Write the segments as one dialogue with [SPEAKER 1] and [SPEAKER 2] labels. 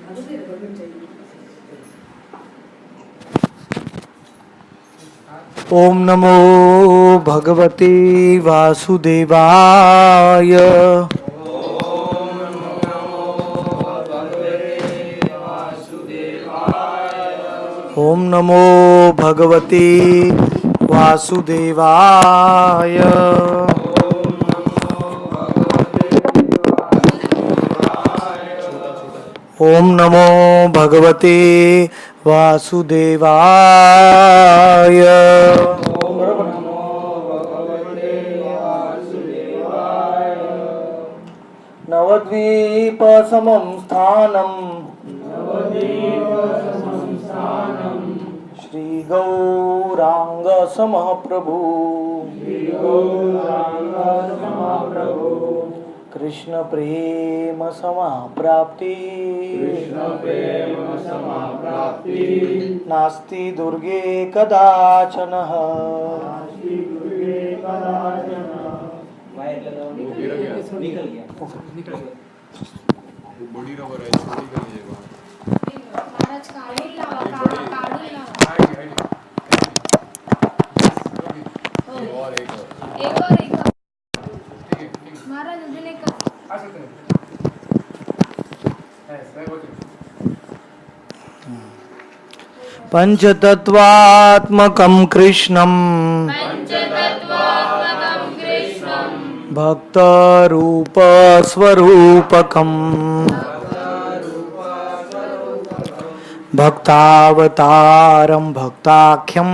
[SPEAKER 1] ओम नमो भगवते वासुदेवाय। ओम नमो भगवते वासुदेवाय। ओम नमो भगवते वासुदेवाय। नवद्वीप समं स्थानं श्री गौरांग समः प्रभु कृष्ण प्रेम समाप्राप्ति नास्ति दुर्गे कदाचन।
[SPEAKER 2] बड़ी रबर है, छोटी कर लीजिएगा।
[SPEAKER 3] महाराज काढून लावा, काढून लावा।
[SPEAKER 2] और एक
[SPEAKER 3] महाराज अजून एक
[SPEAKER 1] पंचतत्वात्मकं कृष्णं भक्तरूपस्वरूपकं भक्तावतारं भक्ताख्यं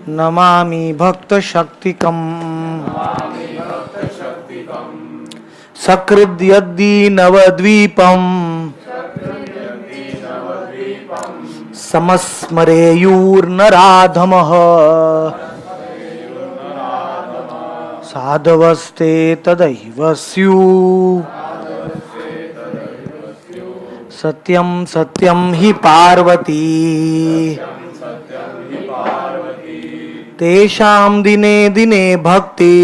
[SPEAKER 1] नमामि भक्तशक्तिकम्। सकृद्यद्दि नवद्वीपं समस्मरेयुर्नराधमः साधवस्ते तदैव स्युः। सत्यं सत्यं हि पार्वती तेषां दिने दिने भक्ति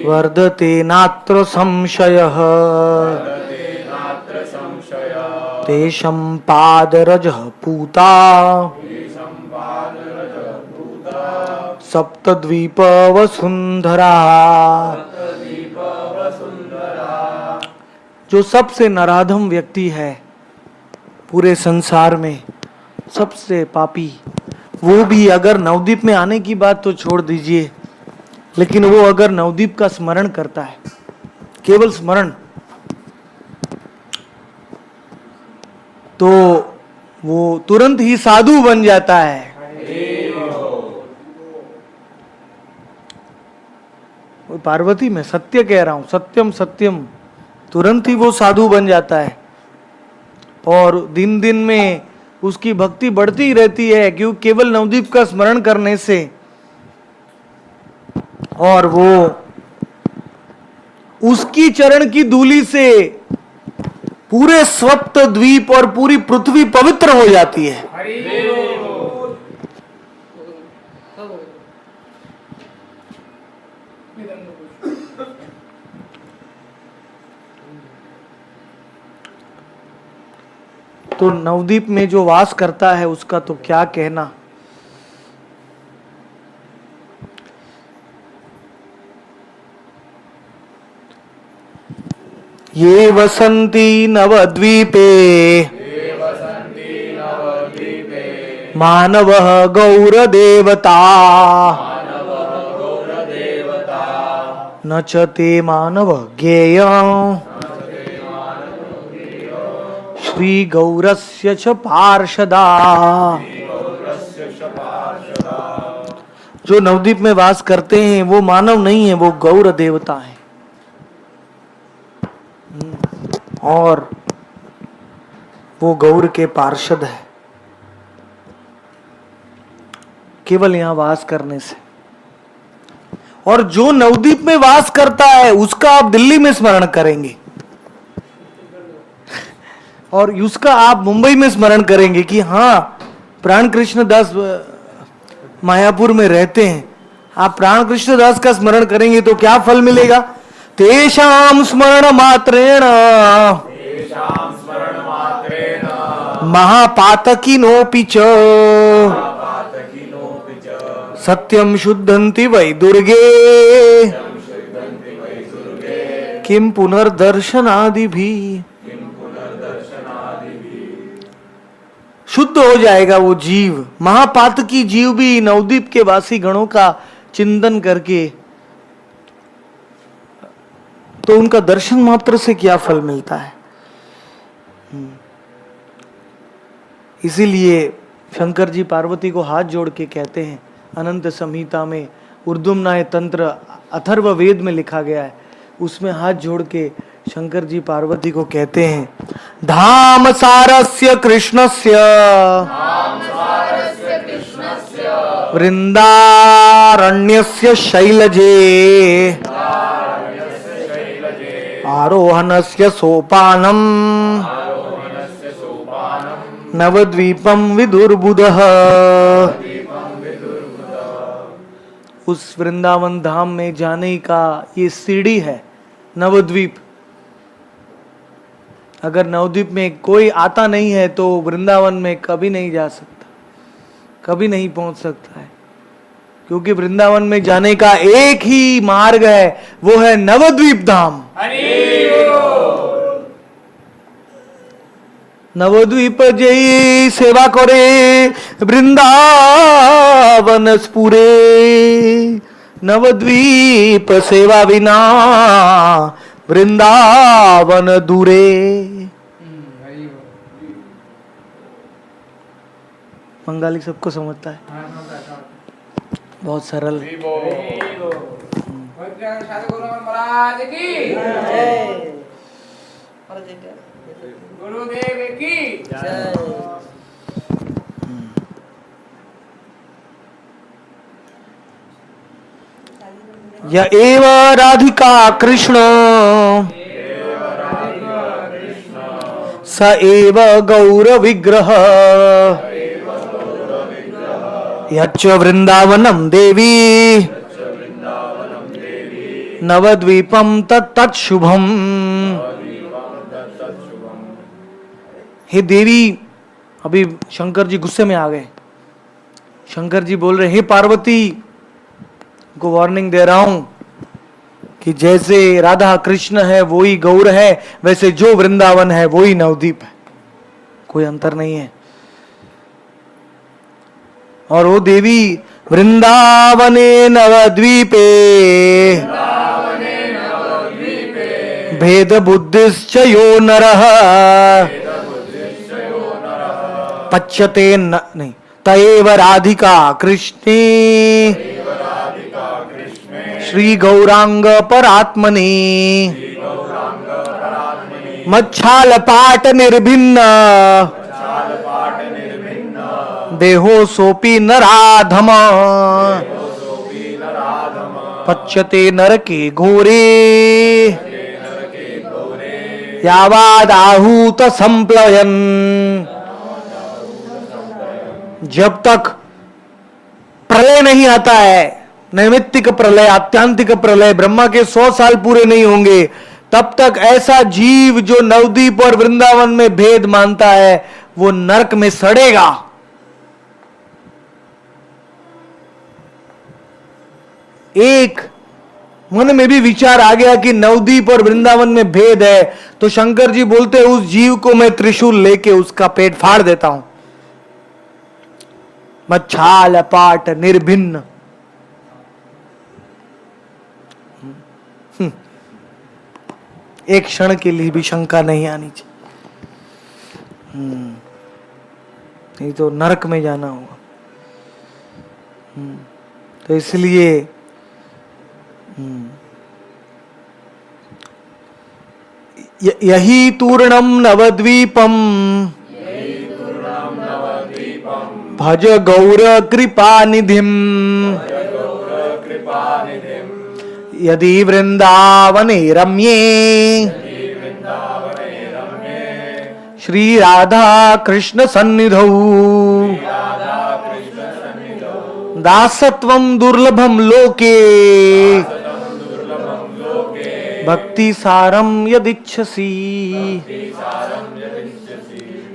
[SPEAKER 1] वर्धते नात्र संशयः। तेषां पादरजः पूता सप्तद्वीपवसुंधरा। जो सबसे नराधम व्यक्ति है पूरे संसार में, सबसे पापी, वो भी अगर नवद्वीप में आने की बात तो छोड़ दीजिए, लेकिन वो अगर नवद्वीप का स्मरण करता है, केवल स्मरण, तो वो तुरंत ही साधु बन जाता है। पार्वती में सत्य कह रहा हूं, सत्यम सत्यम, तुरंत ही वो साधु बन जाता है और दिन दिन में उसकी भक्ति बढ़ती ही रहती है, क्योंकि केवल नवद्वीप का स्मरण करने से। और वो उसकी चरण की धूलि से पूरे सप्त द्वीप और पूरी पृथ्वी पवित्र हो जाती है। तो नवद्वीप में जो वास करता है उसका तो क्या कहना। ये वसन्ति नवद्वीपे मानवः गौरदेवता न च ते मानव ज्ञेयम् श्री गौरस्य च पार्षदा। जो नवद्वीप में वास करते हैं वो मानव नहीं है, वो गौर देवता है। और वो गौर के पार्षद है केवल यहां वास करने से। और जो नवद्वीप में वास करता है उसका आप दिल्ली में स्मरण करेंगे और उसका आप मुंबई में स्मरण करेंगे कि हाँ, प्राण कृष्ण दास मायापुर में रहते हैं। आप प्राण कृष्ण दास का स्मरण करेंगे तो क्या फल मिलेगा? तेषां स्मरण मात्रेण महापातकिनोऽपि च सत्यं शुद्धन्ति वै दुर्गे किं पुनर्दर्शनादिभिः। शुद्ध हो जाएगा वो जीव, महापातकी जीव भी नवद्वीप के वासी गणों का चिंतन करके, तो उनका दर्शन मात्र से क्या फल मिलता है। इसीलिए शंकर जी पार्वती को हाथ जोड़ के कहते हैं, अनंत संहिता में ऊर्ध्वम्नाय तंत्र अथर्व वेद में लिखा गया है, उसमें हाथ जोड़ के शंकर जी पार्वती को कहते हैं, धाम सारस्य कृष्णस्य वृंदारण्यस्य शैलजे आरोहणस्य सोपानम नवद्वीपम विदुर्बुधः। उस वृंदावन धाम में जाने का ये सीढ़ी है, नवद्वीप। अगर नवद्वीप में कोई आता नहीं है तो वृंदावन में कभी नहीं जा सकता, कभी नहीं पहुंच सकता है, क्योंकि वृंदावन में जाने का एक ही मार्ग है, वो है नवद्वीप धाम। नवद्वीप जय सेवा करे वृंदावन स्पुरे, नवद्वीप सेवा विना वृंदावन दूरे। बंगाली सबको समझता है, बहुत सरल।
[SPEAKER 4] गुरुदेव की
[SPEAKER 1] य एव राधिका कृष्ण स एव गौर विग्रह यच्च वृंदावनम देवी नवद्वीपम तत्तत् शुभम। हे देवी, अभी शंकर जी गुस्से में आ गए। शंकर जी बोल रहे, हे पार्वती को वार्निंग दे रहा हूं कि जैसे राधा कृष्ण है वो ही गौर है, वैसे जो वृंदावन है वो ही नवद्वीप है, कोई अंतर नहीं है। और वो देवी वृंदावने नवद्वीपे भेद बुद्धिश्च यो नरः पच्यते नहीं तएव राधिका कृष्णे श्री गौरांग परात्मने मच्छाल पाट निर्भिन्न देहो सोपी नराधम पच्यते नरके घोरे यावाद आहूत संप्लयन। जब तक प्रलय नहीं आता है, नैमित्तिक प्रलय, आत्यांतिक प्रलय, ब्रह्मा के 100 साल पूरे नहीं होंगे, तब तक ऐसा जीव जो नवद्वीप और वृंदावन में भेद मानता है वो नरक में सड़ेगा। एक मन में भी विचार आ गया कि नवद्वीप और वृंदावन में भेद है, तो शंकर जी बोलते हैं उस जीव को मैं त्रिशूल लेके उसका पेट फाड़ देता हूं। मच्छाल पाट निर्भिन्न। एक क्षण के लिए भी शंका नहीं आनी चाहिए, नहीं तो नरक में जाना होगा। तो इसलिए यही तूर्णम नवद्वीपम भज गौर कृपानिधिम यदि वृंदावने रम्ये श्री राधा कृष्ण सन्निधौ दासत्वं दुर्लभम लोके भक्ति सारम यदिच्छसी।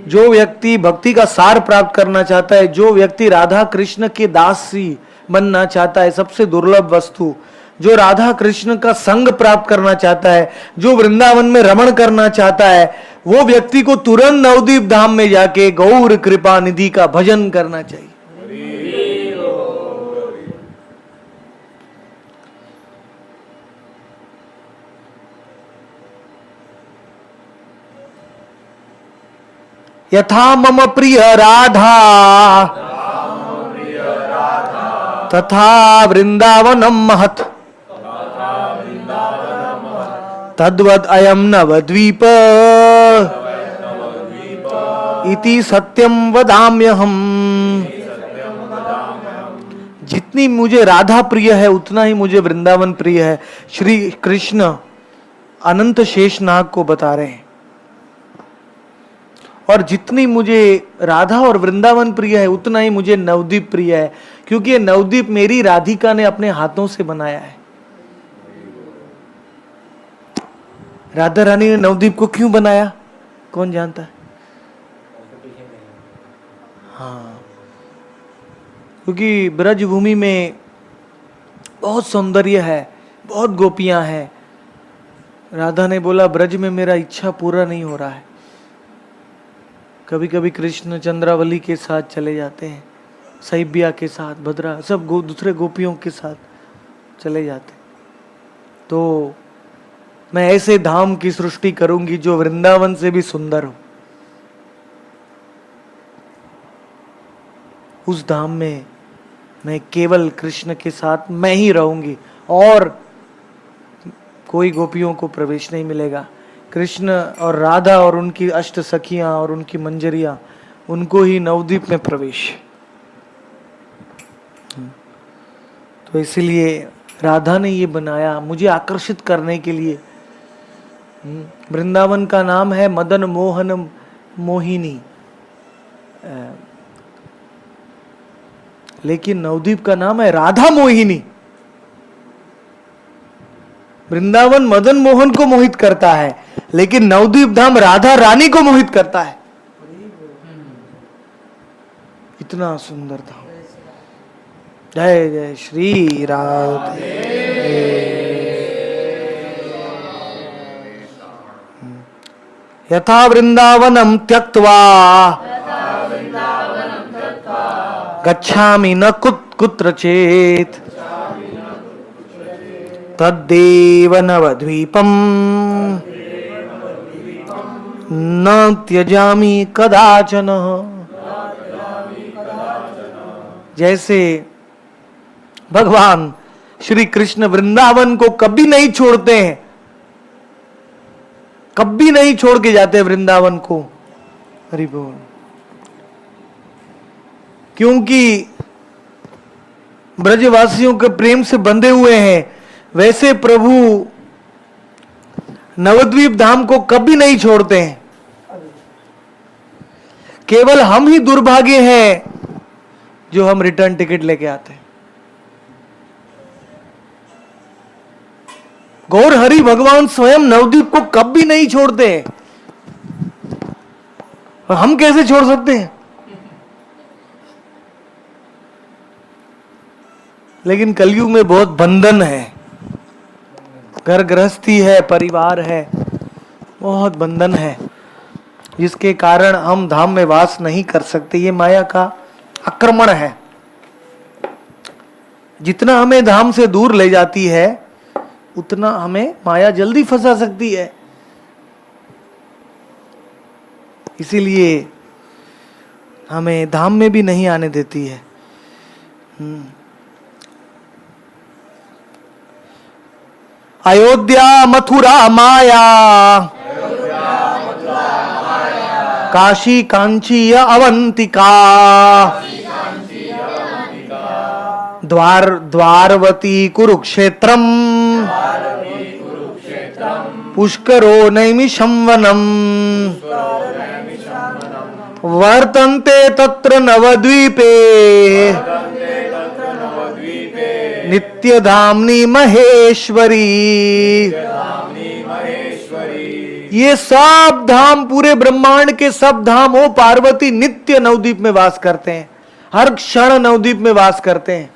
[SPEAKER 1] जो व्यक्ति भक्ति का सार प्राप्त करना चाहता है, जो व्यक्ति राधा कृष्ण के दासी बनना चाहता है, सबसे दुर्लभ वस्तु, जो राधा कृष्ण का संग प्राप्त करना चाहता है, जो वृंदावन में रमण करना चाहता है, वो व्यक्ति को तुरंत नवदीप धाम में जाके गौर कृपा निधि का भजन करना चाहिए। यथा मम प्रिय राधा तथा वृंदावनम महत्, तद्वद अयम नवद्वीप इति सत्यम वदाम्यहम्। जितनी मुझे राधा प्रिय है उतना ही मुझे वृंदावन प्रिय है। श्री कृष्ण अनंत शेषनाग को बता रहे हैं। और जितनी मुझे राधा और वृंदावन प्रिय है उतना ही मुझे नवदीप प्रिय है, क्योंकि ये नवदीप मेरी राधिका ने अपने हाथों से बनाया है। राधा रानी ने नवदीप को क्यों बनाया, कौन जानता है? हाँ, क्योंकि ब्रज भूमि में बहुत सौंदर्य है, बहुत गोपियां हैं। राधा ने बोला ब्रज में मेरा इच्छा पूरा नहीं हो रहा है। कभी कभी कृष्ण चंद्रावली के साथ चले जाते हैं, सैबिया के साथ, भद्रा, सब दूसरे गोपियों के साथ चले जाते। तो मैं ऐसे धाम की सृष्टि करूंगी जो वृंदावन से भी सुंदर हो। उस धाम में मैं केवल कृष्ण के साथ मैं ही रहूंगी और कोई गोपियों को प्रवेश नहीं मिलेगा। कृष्ण और राधा और उनकी अष्ट सखियां और उनकी मंजरियां, उनको ही नवदीप में प्रवेश। तो इसलिए राधा ने ये बनाया मुझे आकर्षित करने के लिए। वृंदावन का नाम है मदन मोहन मोहिनी, लेकिन नवदीप का नाम है राधा मोहिनी। वृंदावन मदन मोहन को मोहित करता है, लेकिन नवदीप धाम राधा रानी को मोहित करता है। इतना सुंदर धाम। जय जय श्री राधे। यथा वृंदावनम त्यक्त्वा गच्छामि न कुत्रचित् तद्देव नवद्वीपम् न त्यजामि कदाचन। जैसे भगवान श्री कृष्ण वृंदावन को कभी नहीं छोड़ते हैं, कभी नहीं छोड़ के जाते वृंदावन को। हरि बोल। क्योंकि ब्रजवासियों के प्रेम से बंधे हुए हैं, वैसे प्रभु नवद्वीप धाम को कभी नहीं छोड़ते हैं। केवल हम ही दुर्भाग्य हैं जो हम रिटर्न टिकट लेके आते हैं। गौर हरि भगवान स्वयं नवद्वीप को कभी नहीं छोड़ते हैं, और हम कैसे छोड़ सकते हैं? लेकिन कलयुग में बहुत बंधन है, घर गृहस्थी है, परिवार है, बहुत बंधन है, जिसके कारण हम धाम में वास नहीं कर सकते। ये माया का आक्रमण है। जितना हमें धाम से दूर ले जाती है उतना हमें माया जल्दी फंसा सकती है। इसीलिए हमें धाम में भी नहीं आने देती है। अयोध्या मथुरा माया, काशी कांची अवंतिका, द्वारवती कुरुक्षेत्रम, पुष्करो नैमिषंवनम, वर्तन्ते तत्र नवद्वीपे नित्य धामनी महेश्वरी। ये सब धाम, पूरे ब्रह्मांड के सब धाम हो पार्वती नित्य नवद्वीप में वास करते हैं, हर क्षण नवद्वीप में वास करते हैं।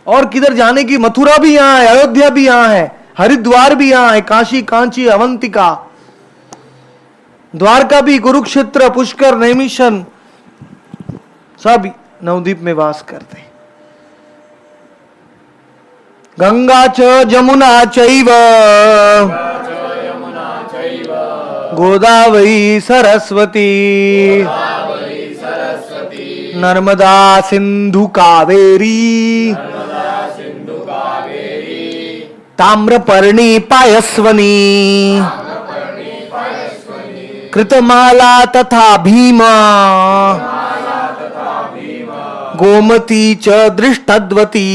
[SPEAKER 1] और किधर जाने की, मथुरा भी यहां है, अयोध्या भी यहां है, हरिद्वार भी यहां है, काशी, कांची, अवंतिका, द्वारका भी, कुरुक्षेत्र, पुष्कर, नैमिषन, सब नवद्वीप में वास करते हैं। गंगा च जमुना चैव गोदावरी सरस्वती नर्मदा सिंधु कावेरी ताम्रपर्णी पायस्वनी कृतमाला तथा भीमा गोमती च दृष्टद्वती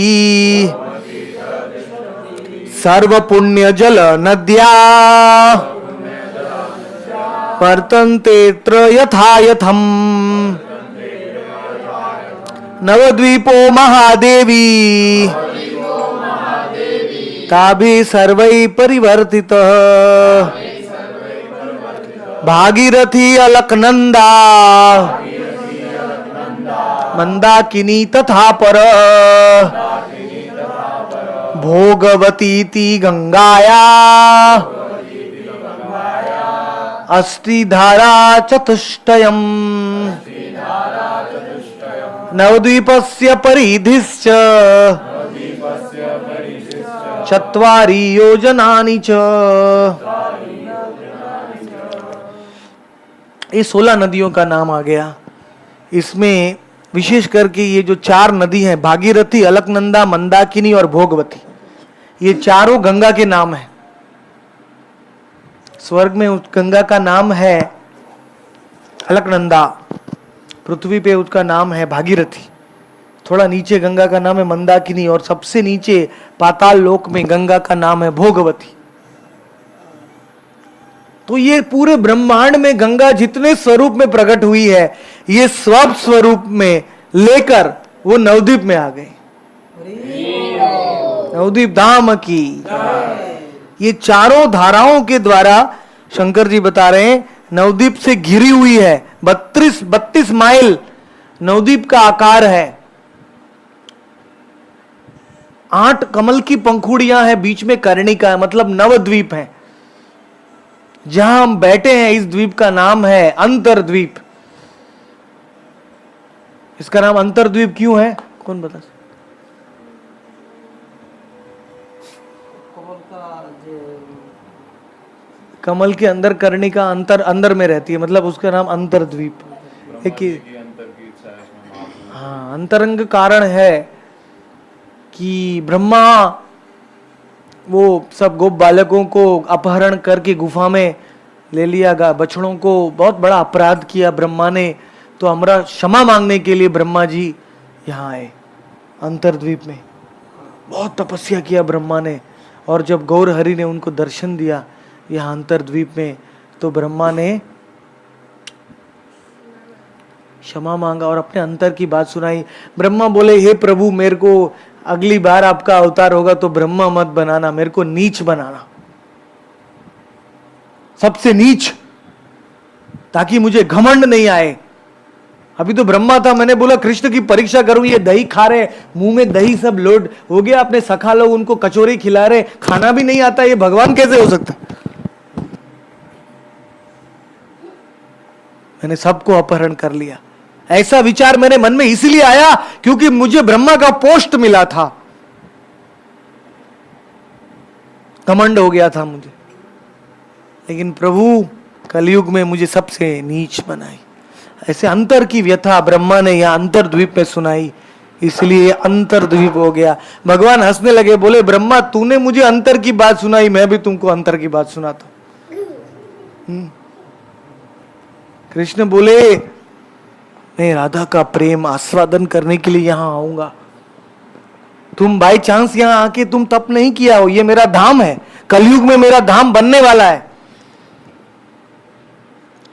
[SPEAKER 1] सर्व पुण्य जल नद्या वर्तन्ते यथा यथम नवद्वीपो महादेवी ताभि सर्वै परिवर्तित भागीरथी अलकनंदा मंदाकिनी तथा पर भोगवती गंगाया अस्ति धारा चतुष्टयम् नवद्वीपस्य परिधिश्च चत्वारि योजनानि च। ये 16 नदियों का नाम आ गया। इसमें विशेष करके ये जो 4 नदी हैं, भागीरथी, अलकनंदा, मंदाकिनी और भोगवती, ये चारों गंगा के नाम हैं। स्वर्ग में उस गंगा का नाम है अलकनंदा, पृथ्वी पे उसका नाम है भागीरथी, थोड़ा नीचे गंगा का नाम है मंदाकिनी, और सबसे नीचे पाताल लोक में गंगा का नाम है भोगवती। तो ये पूरे ब्रह्मांड में गंगा जितने स्वरूप में प्रकट हुई है, ये सब स्वरूप में लेकर वो नवद्वीप में आ गई। नवद्वीप धाम की ये चारों धाराओं के द्वारा शंकर जी बता रहे हैं नवद्वीप से घिरी हुई है। 32 माइल नवद्वीप का आकार है। 8 कमल की पंखुड़ियां हैं, बीच में कर्णिका है, मतलब नवद्वीप है। जहां हम बैठे हैं इस द्वीप का नाम है अंतरद्वीप। इसका नाम अंतरद्वीप क्यों है, कौन बता सकता? कमल के अंदर कर्णिका अंदर में रहती है, मतलब उसका नाम अंतरद्वीप। एक हाँ, अंतरंग कारण है कि ब्रह्मा वो सब गोप बालकों को अपहरण करके गुफा में ले लिया गया, बछड़ों को, बहुत बड़ा अपराध किया ब्रह्मा ने। तो हमारा क्षमा मांगने के लिए ब्रह्मा जी यहाँ आए अंतरद्वीप में। बहुत तपस्या किया ब्रह्मा ने, और जब गौर हरि ने उनको दर्शन दिया यहाँ अंतरद्वीप में, तो ब्रह्मा ने क्षमा मांगा और अपने अंतर की बात सुनाई। ब्रह्मा बोले, हे प्रभु, मेरे को अगली बार आपका अवतार होगा तो ब्रह्मा मत बनाना, मेरे को नीच बनाना, सबसे नीच, ताकि मुझे घमंड नहीं आए। अभी तो ब्रह्मा था, मैंने बोला कृष्ण की परीक्षा करूं, ये दही खा रहे, मुंह में दही सब लोड हो गया, अपने सखा लोग उनको कचौरी खिला रहे, खाना भी नहीं आता, ये भगवान कैसे हो सकता? मैंने सबको अपहरण कर लिया। ऐसा विचार मेरे मन में इसलिए आया क्योंकि मुझे ब्रह्मा का पोस्ट मिला था, घमंड हो गया था मुझे। लेकिन प्रभु कलयुग में मुझे सबसे नीच बनाई। ऐसे अंतर की व्यथा ब्रह्मा ने यहां अंतरद्वीप में सुनाई, इसलिए अंतरद्वीप हो गया। भगवान हंसने लगे, बोले ब्रह्मा तूने मुझे अंतर की बात सुनाई, मैं भी तुमको अंतर की बात सुनाता हूं। कृष्ण बोले, मैं राधा का प्रेम आस्वादन करने के लिए यहां आऊंगा। तुम बाय चांस यहां आके तुम तप नहीं किया हो, ये मेरा धाम है, कलयुग में मेरा धाम बनने वाला है,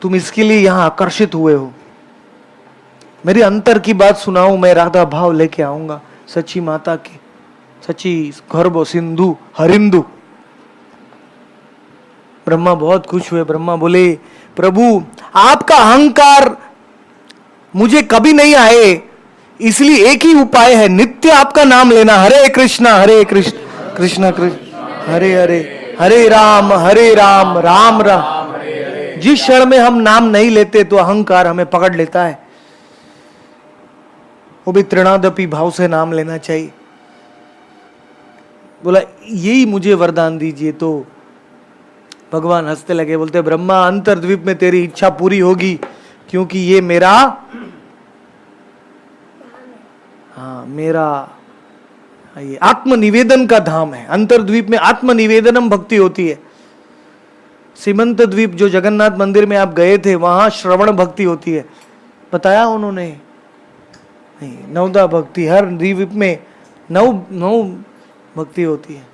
[SPEAKER 1] तुम इसके लिए यहां आकर्षित हुए हो। मेरे अंतर की बात सुनाओ, मैं राधा भाव लेके आऊंगा। सची माता के, सची गर्भ सिंधु हरिंदु। ब्रह्मा बहुत खुश हुए। ब्रह्मा बोले, प्रभु आपका अहंकार मुझे कभी नहीं आए, इसलिए एक ही उपाय है, नित्य आपका नाम लेना, हरे कृष्ण कृष्ण कृष्ण हरे हरे, हरे राम राम राम। जिस क्षण में हम नाम नहीं लेते तो अहंकार हमें पकड़ लेता है। वो भी तृणादपि भाव से नाम लेना चाहिए। बोला यही मुझे वरदान दीजिए। तो भगवान हंसते लगे, बोलते ब्रह्मा अंतर्द्वीप में तेरी इच्छा पूरी होगी, क्योंकि ये मेरा ये आत्मनिवेदन का धाम है। अंतर्द्वीप में आत्मनिवेदनम भक्ति होती है। सीमंत द्वीप जो जगन्नाथ मंदिर में आप गए थे, वहां श्रवण भक्ति होती है, बताया उन्होंने? नहीं, नवदा भक्ति, हर द्वीप में नौ भक्ति होती है।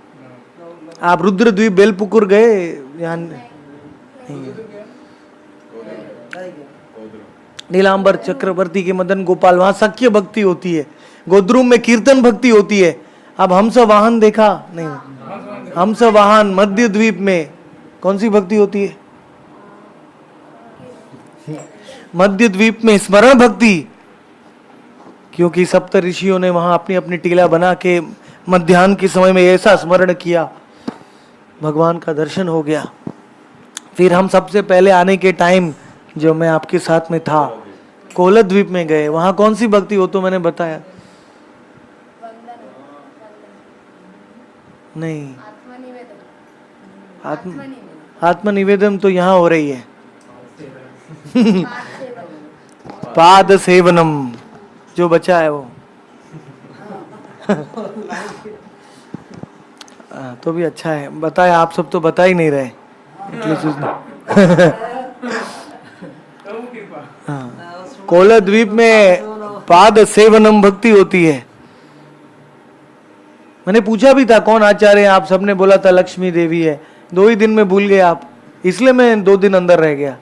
[SPEAKER 1] आप रुद्र द्वीप बेलपुकुर गए? यहाँ नहीं। नीलांबर चक्रवर्ती के मदन गोपाल, वहां सख्य भक्ति होती है। गोद्रुम में कीर्तन भक्ति होती है। अब हंस वाहन देखा? नहीं। हंस वाहन मध्य द्वीप में कौन सी भक्ति होती है? मध्य द्वीप में स्मरण भक्ति, क्योंकि सप्त ऋषियों ने वहां अपनी अपनी टीला बना के मध्याह्न के समय में ऐसा स्मरण किया, भगवान का दर्शन हो गया। फिर हम सबसे पहले आने के टाइम, जो मैं आपके साथ में था, कोलत द्वीप में गए। वहां कौन सी भक्ति हो तो मैंने बताया? नहीं, आत्मनिवेदन तो यहाँ हो रही है। पाद सेवनम जो बचा है वो तो भी अच्छा है। बताया, आप सब तो बता ही नहीं रहे। कोला द्वीप में पाद सेवनम भक्ति होती है। मैंने पूछा भी था कौन आचार्य है, आप सबने बोला था लक्ष्मी देवी है। 2 ही दिन में भूल गए आप, इसलिए मैं 2 दिन अंदर रह गया,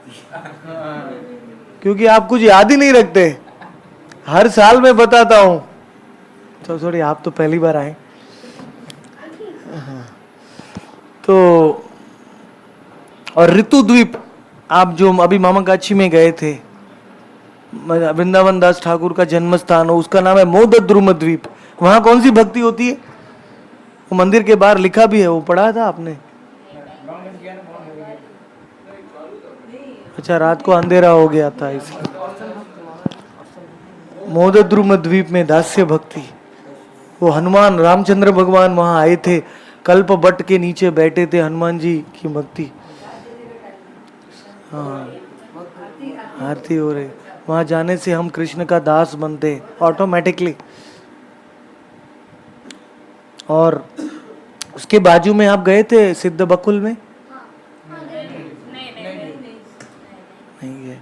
[SPEAKER 1] क्योंकि आप कुछ याद ही नहीं रखते। हर साल मैं बताता हूं। तो सॉरी, आप तो पहली बार आए। तो और ऋतु द्वीप, आप जो अभी मामाकाची में गए थे, वृंदावन दास ठाकुर का जन्म स्थान हो, उसका नाम है मोदद्रुम द्वीप। वहां कौन सी भक्ति होती है? वो मंदिर के बाहर लिखा भी है, वो पढ़ा था आपने? अच्छा, रात को अंधेरा हो गया था इसलिए। मोदद्रुम द्वीप में दास्य भक्ति, वो हनुमान रामचंद्र भगवान वहां आए थे, कल्प बट के नीचे बैठे थे, हनुमान जी की भक्ति। हाँ, आरती हो रही। वहां जाने से हम कृष्ण का दास बनते ऑटोमेटिकली। और उसके बाजू में आप गए थे सिद्ध बकुल में? नहीं है,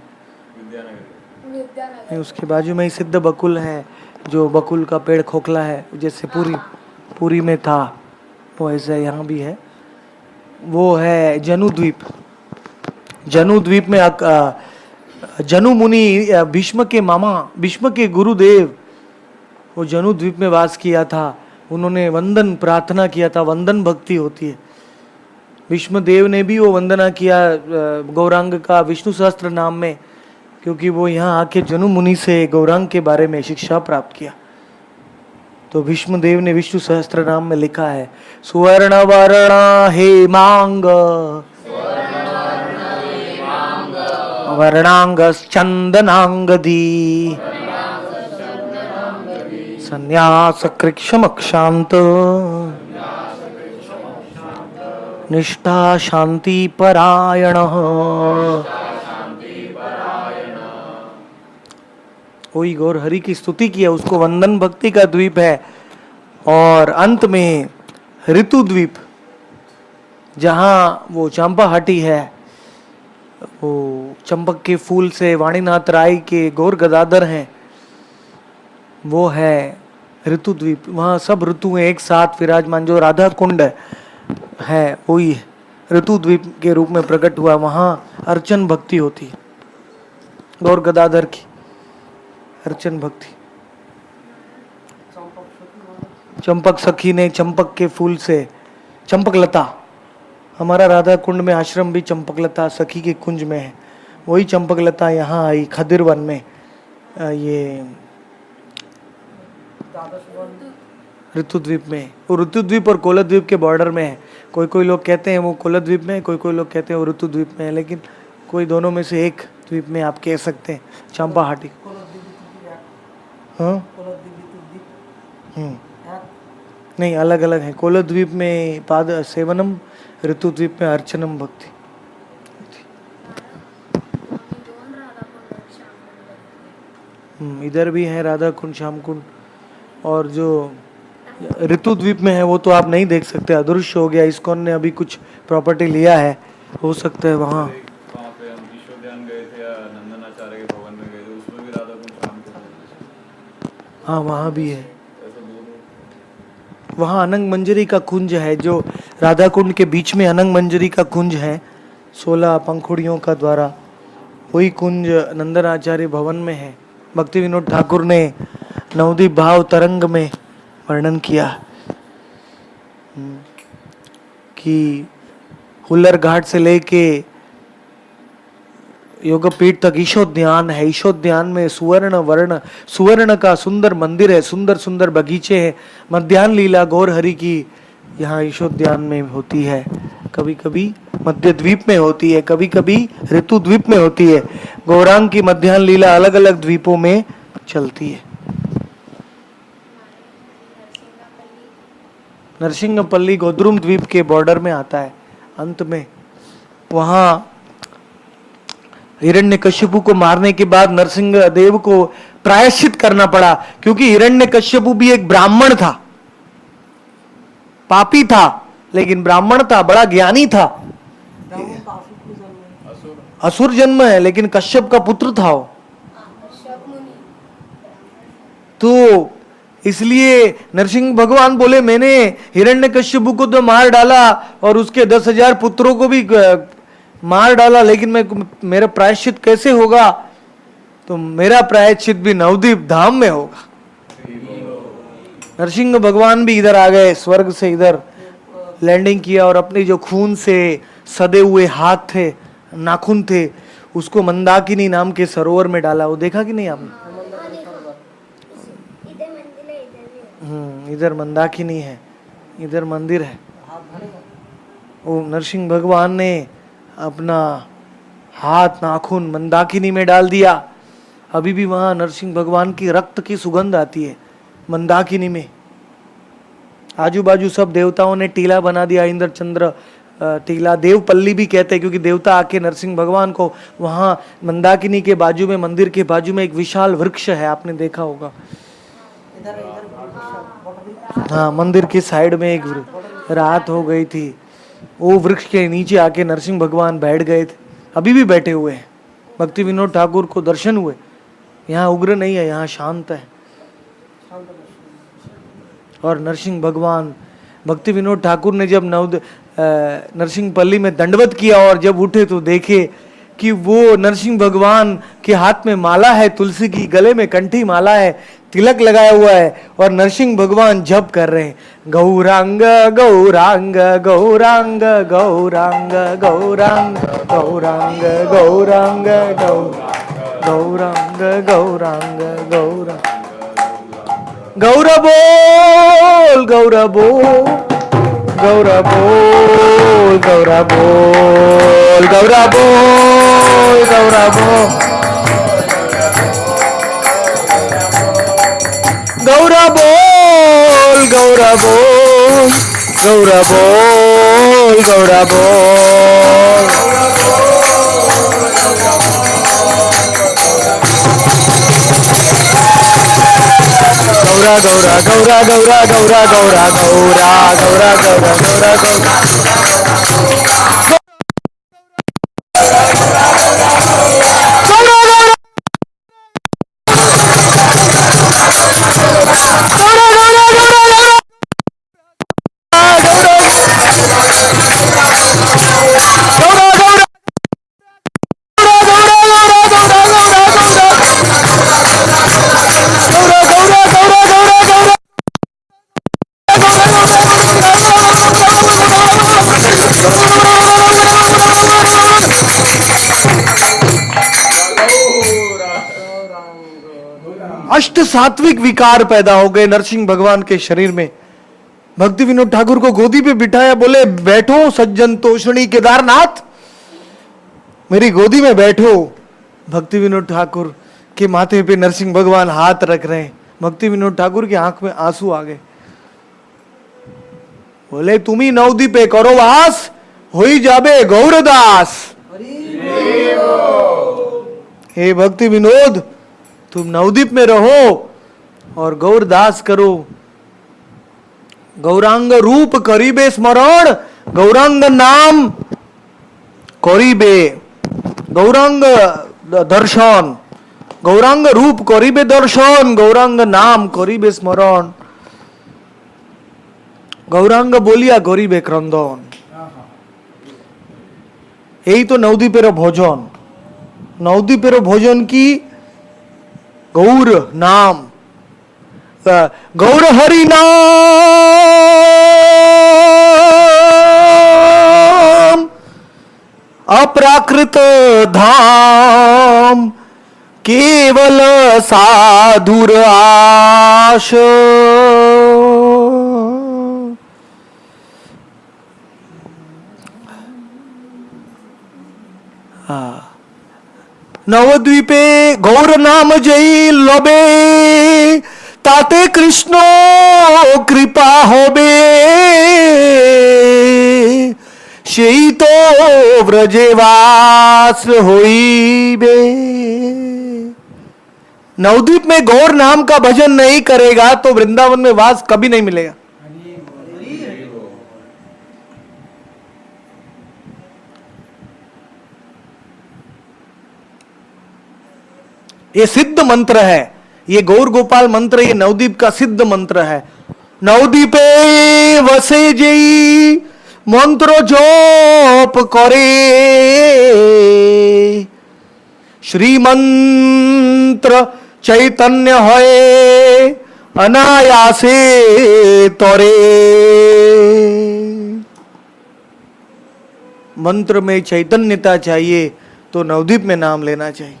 [SPEAKER 1] नहीं, उसके बाजू में ही सिद्ध बकुल है, जो बकुल का पेड़ खोखला है, जैसे पूरी में था, वो ऐसा यहाँ भी है। वो है जनु द्वीप। जनु द्वीप में जनु मुनि, भीष्म के मामा, भीष्म के गुरुदेव, वो जनु द्वीप में वास किया था। उन्होंने वंदन प्रार्थना किया था, वंदन भक्ति होती है। भीष्म देव ने भी वो वंदना किया गौरांग का विष्णु सहस्त्र नाम में, क्योंकि वो यहाँ आके जनु मुनि से गौरांग के बारे में शिक्षा प्राप्त किया। तो भीष्म देव ने विष्णु सहस्त्र नाम में लिखा है, सुवर्ण वर्ण हेमांग वर्णांगश्चंदनांगदी संन्यास कृक्षमक्षांत निष्ठा शांति परायण। वही गौर हरि की स्तुति की है, उसको वंदन भक्ति का द्वीप है। और अंत में ऋतु द्वीप, जहाँ वो चंपाहाटी है, वो चंपक के फूल से वाणीनाथ राय के गौर गदाधर हैं, वो है ऋतु द्वीप। वहाँ सब ऋतुएं एक साथ विराजमान, जो राधा कुंड है वही ऋतु द्वीप के रूप में प्रकट हुआ। वहाँ अर्चन भक्ति होती है, गौर गदाधर की अर्चन भक्ति। चंपक सखी ने चंपक के फूल से, चंपक लता, हमारा राधा कुंड में आश्रम भी चंपक लता सखी के कुंज में है, वही चंपक लता यहाँ आई खदिर वन में, ये ऋतुद्वीप में। वो ऋतुद्वीप और कोलद्वीप के बॉर्डर में है। कोई कोई लोग कहते हैं वो कोलद्वीप में है, कोई कोई लोग कहते हैं वो ऋतुद्वीप में है, लेकिन कोई दोनों में से एक द्वीप में आप कह सकते हैं चंपाहाटी। हाँ नहीं, अलग अलग है। कोलद्वीप में पाद सेवनम, ऋतुद्वीप में अर्चनम भक्ति। इधर भी है राधा कुंड, श्याम कुंड, और जो ऋतुद्वीप में है वो तो आप नहीं देख सकते, अदृश्य हो गया। इस्कॉन ने अभी कुछ प्रॉपर्टी लिया है, हो सकता है वहाँ।
[SPEAKER 2] वहाँ पे हम ईश्वरध्यान गए थे या नंदनाचार्य के भवन में गए थे, उसमें भी राधा कुंड शाम को।
[SPEAKER 1] हाँ वहाँ भी है।
[SPEAKER 2] ऐसा दोनों
[SPEAKER 1] वहाँ अनंग मंजरी का कुंज है, जो राधा कुंड के बीच में अनंग मंजरी का कुंज है 16 पंखुड़ियों का द्वारा, वही कुंज नंदनाचार्य भवन में है। भक्ति विनोद ठाकुर ने नवदीप भाव तरंग में वर्णन किया कि हुल्लर घाट से लेके योगपीठ तक ईशोद्यान है। ईशोद्यान में सुवर्ण का सुंदर मंदिर है, सुंदर सुंदर बगीचे हैं। मध्यान्ह लीला गौर हरि की यहाँ ईशोद्यान में होती है, कभी कभी मध्य द्वीप में होती है, कभी कभी ऋतु द्वीप में होती है। गौरांग की मध्यान्ह लीला अलग अलग द्वीपों में चलती है। नरसिंहपल्ली गोद्रुम द्वीप के बॉर्डर में आता है, अंत में। वहां हिरण्यकश्यपु को मारने के बाद नरसिंह देव को प्रायश्चित करना पड़ा, क्योंकि हिरण्यकश्यपु भी एक ब्राह्मण था, पापी था लेकिन ब्राह्मण था, बड़ा ज्ञानी था। असुर जन्म है लेकिन कश्यप का पुत्र था वो। तो इसलिए नरसिंह भगवान बोले मैंने हिरण्यकश्यपु को तो मार डाला और उसके 10,000 पुत्रों को भी मार डाला, लेकिन मेरा प्रायश्चित कैसे होगा? तो मेरा प्रायश्चित भी नवदीप धाम में होगा। नरसिंह भगवान भी इधर आ गए, स्वर्ग से इधर लैंडिंग किया और अपने जो खून से सदे हुए हाथ थे, नाखून थे, उसको मंदाकिनी नाम के सरोवर में डाला। वो देखा कि नहीं आपने? इधर मंदाकिनी है, इधर मंदिर है। वो नरसिंह भगवान ने अपना हाथ नाखून मंदाकिनी में डाल दिया। अभी भी वहां नरसिंह भगवान की रक्त की सुगंध आती है मंदाकिनी में। आजू बाजू सब देवताओं ने टीला बना दिया, इंद्र चंद्र टीला, देवपल्ली भी कहते हैं, क्योंकि देवता आके नरसिंह भगवान को वहां मंदाकिनी के बाजू में, मंदिर के बाजू में एक विशाल वृक्ष है, आपने देखा होगा। हाँ, मंदिर के साइड में एक रात हो गई थी, वो वृक्ष के नीचे आके नरसिंह भगवान बैठ गए थे, अभी भी बैठे हुए हैं। भक्ति विनोद ठाकुर को दर्शन हुए। यहाँ उग्र नहीं है, यहाँ शांत है। और नरसिंह भगवान, भक्ति विनोद ठाकुर ने जब नरसिंहपल्ली में दंडवत किया और जब उठे तो देखे कि वो नरसिंह भगवान के हाथ में माला है, तुलसी की, गले में कंठी माला है, तिलक लगाया हुआ है, और नरसिंह भगवान जप कर रहे हैं, गौरांग गौरांग गौरांग गौरांग गौरांग गौरांग गौरांग गौरांग गौरांग गौरांग गौरा बोल गौरा बोल गौरा बोल गौरा बोल गौरा बोल गौरा बोल गौरा बोल गौरा बोल गौरा बोल गौरा बोल गौरा गौरा गौरा गौरा गौरा गौरा गौरा गौरा गौरा गौरा अष्ट सात्विक विकार पैदा हो गए नरसिंह भगवान के शरीर में। भक्ति विनोद ठाकुर को गोदी पे बिठाया, बोले बैठो सज्जन तोषणी केदारनाथ, मेरी गोदी में बैठो। भक्ति विनोद ठाकुर के माथे पे नरसिंह भगवान हाथ रख रहे हैं। भक्ति विनोद ठाकुर की आंख में आंसू आ गए। बोले तुम्ही नवदीपे करो वास, होई जाबे गौरदास। हे भक्ति विनोद, तुम नवदीप में रहो और गौरदास करो। गौरांग रूप करीबे स्मरण, गौरांग नाम करीबे, गौरांग दर्शन, गौरांग रूप करीबे दर्शन, गौरांग नाम करीबे स्मरण, गौरांग बोलिया करीबे क्रंदन। यही तो नवदीपेर भोजन। नवदीपेर भोजन की गौर नाम, गौर हरि नाम, अप्राकृत धाम, केवल साधुर आश। नवद्वीपे गौर नाम जय लबे, ताते कृष्ण कृपा होबे, সেই তো ব্রজে वास होइबे। नवद्वीप में गौर नाम का भजन नहीं करेगा तो वृंदावन में वास कभी नहीं मिलेगा। ये सिद्ध मंत्र है, ये गौर गोपाल मंत्र, ये नवदीप का सिद्ध मंत्र है। नवदीपे वसे जई मंत्र जोप करे, श्रीमंत्र चैतन्य है अनायासे तोरे। मंत्र में चैतन्यता चाहिए तो नवदीप में नाम लेना चाहिए,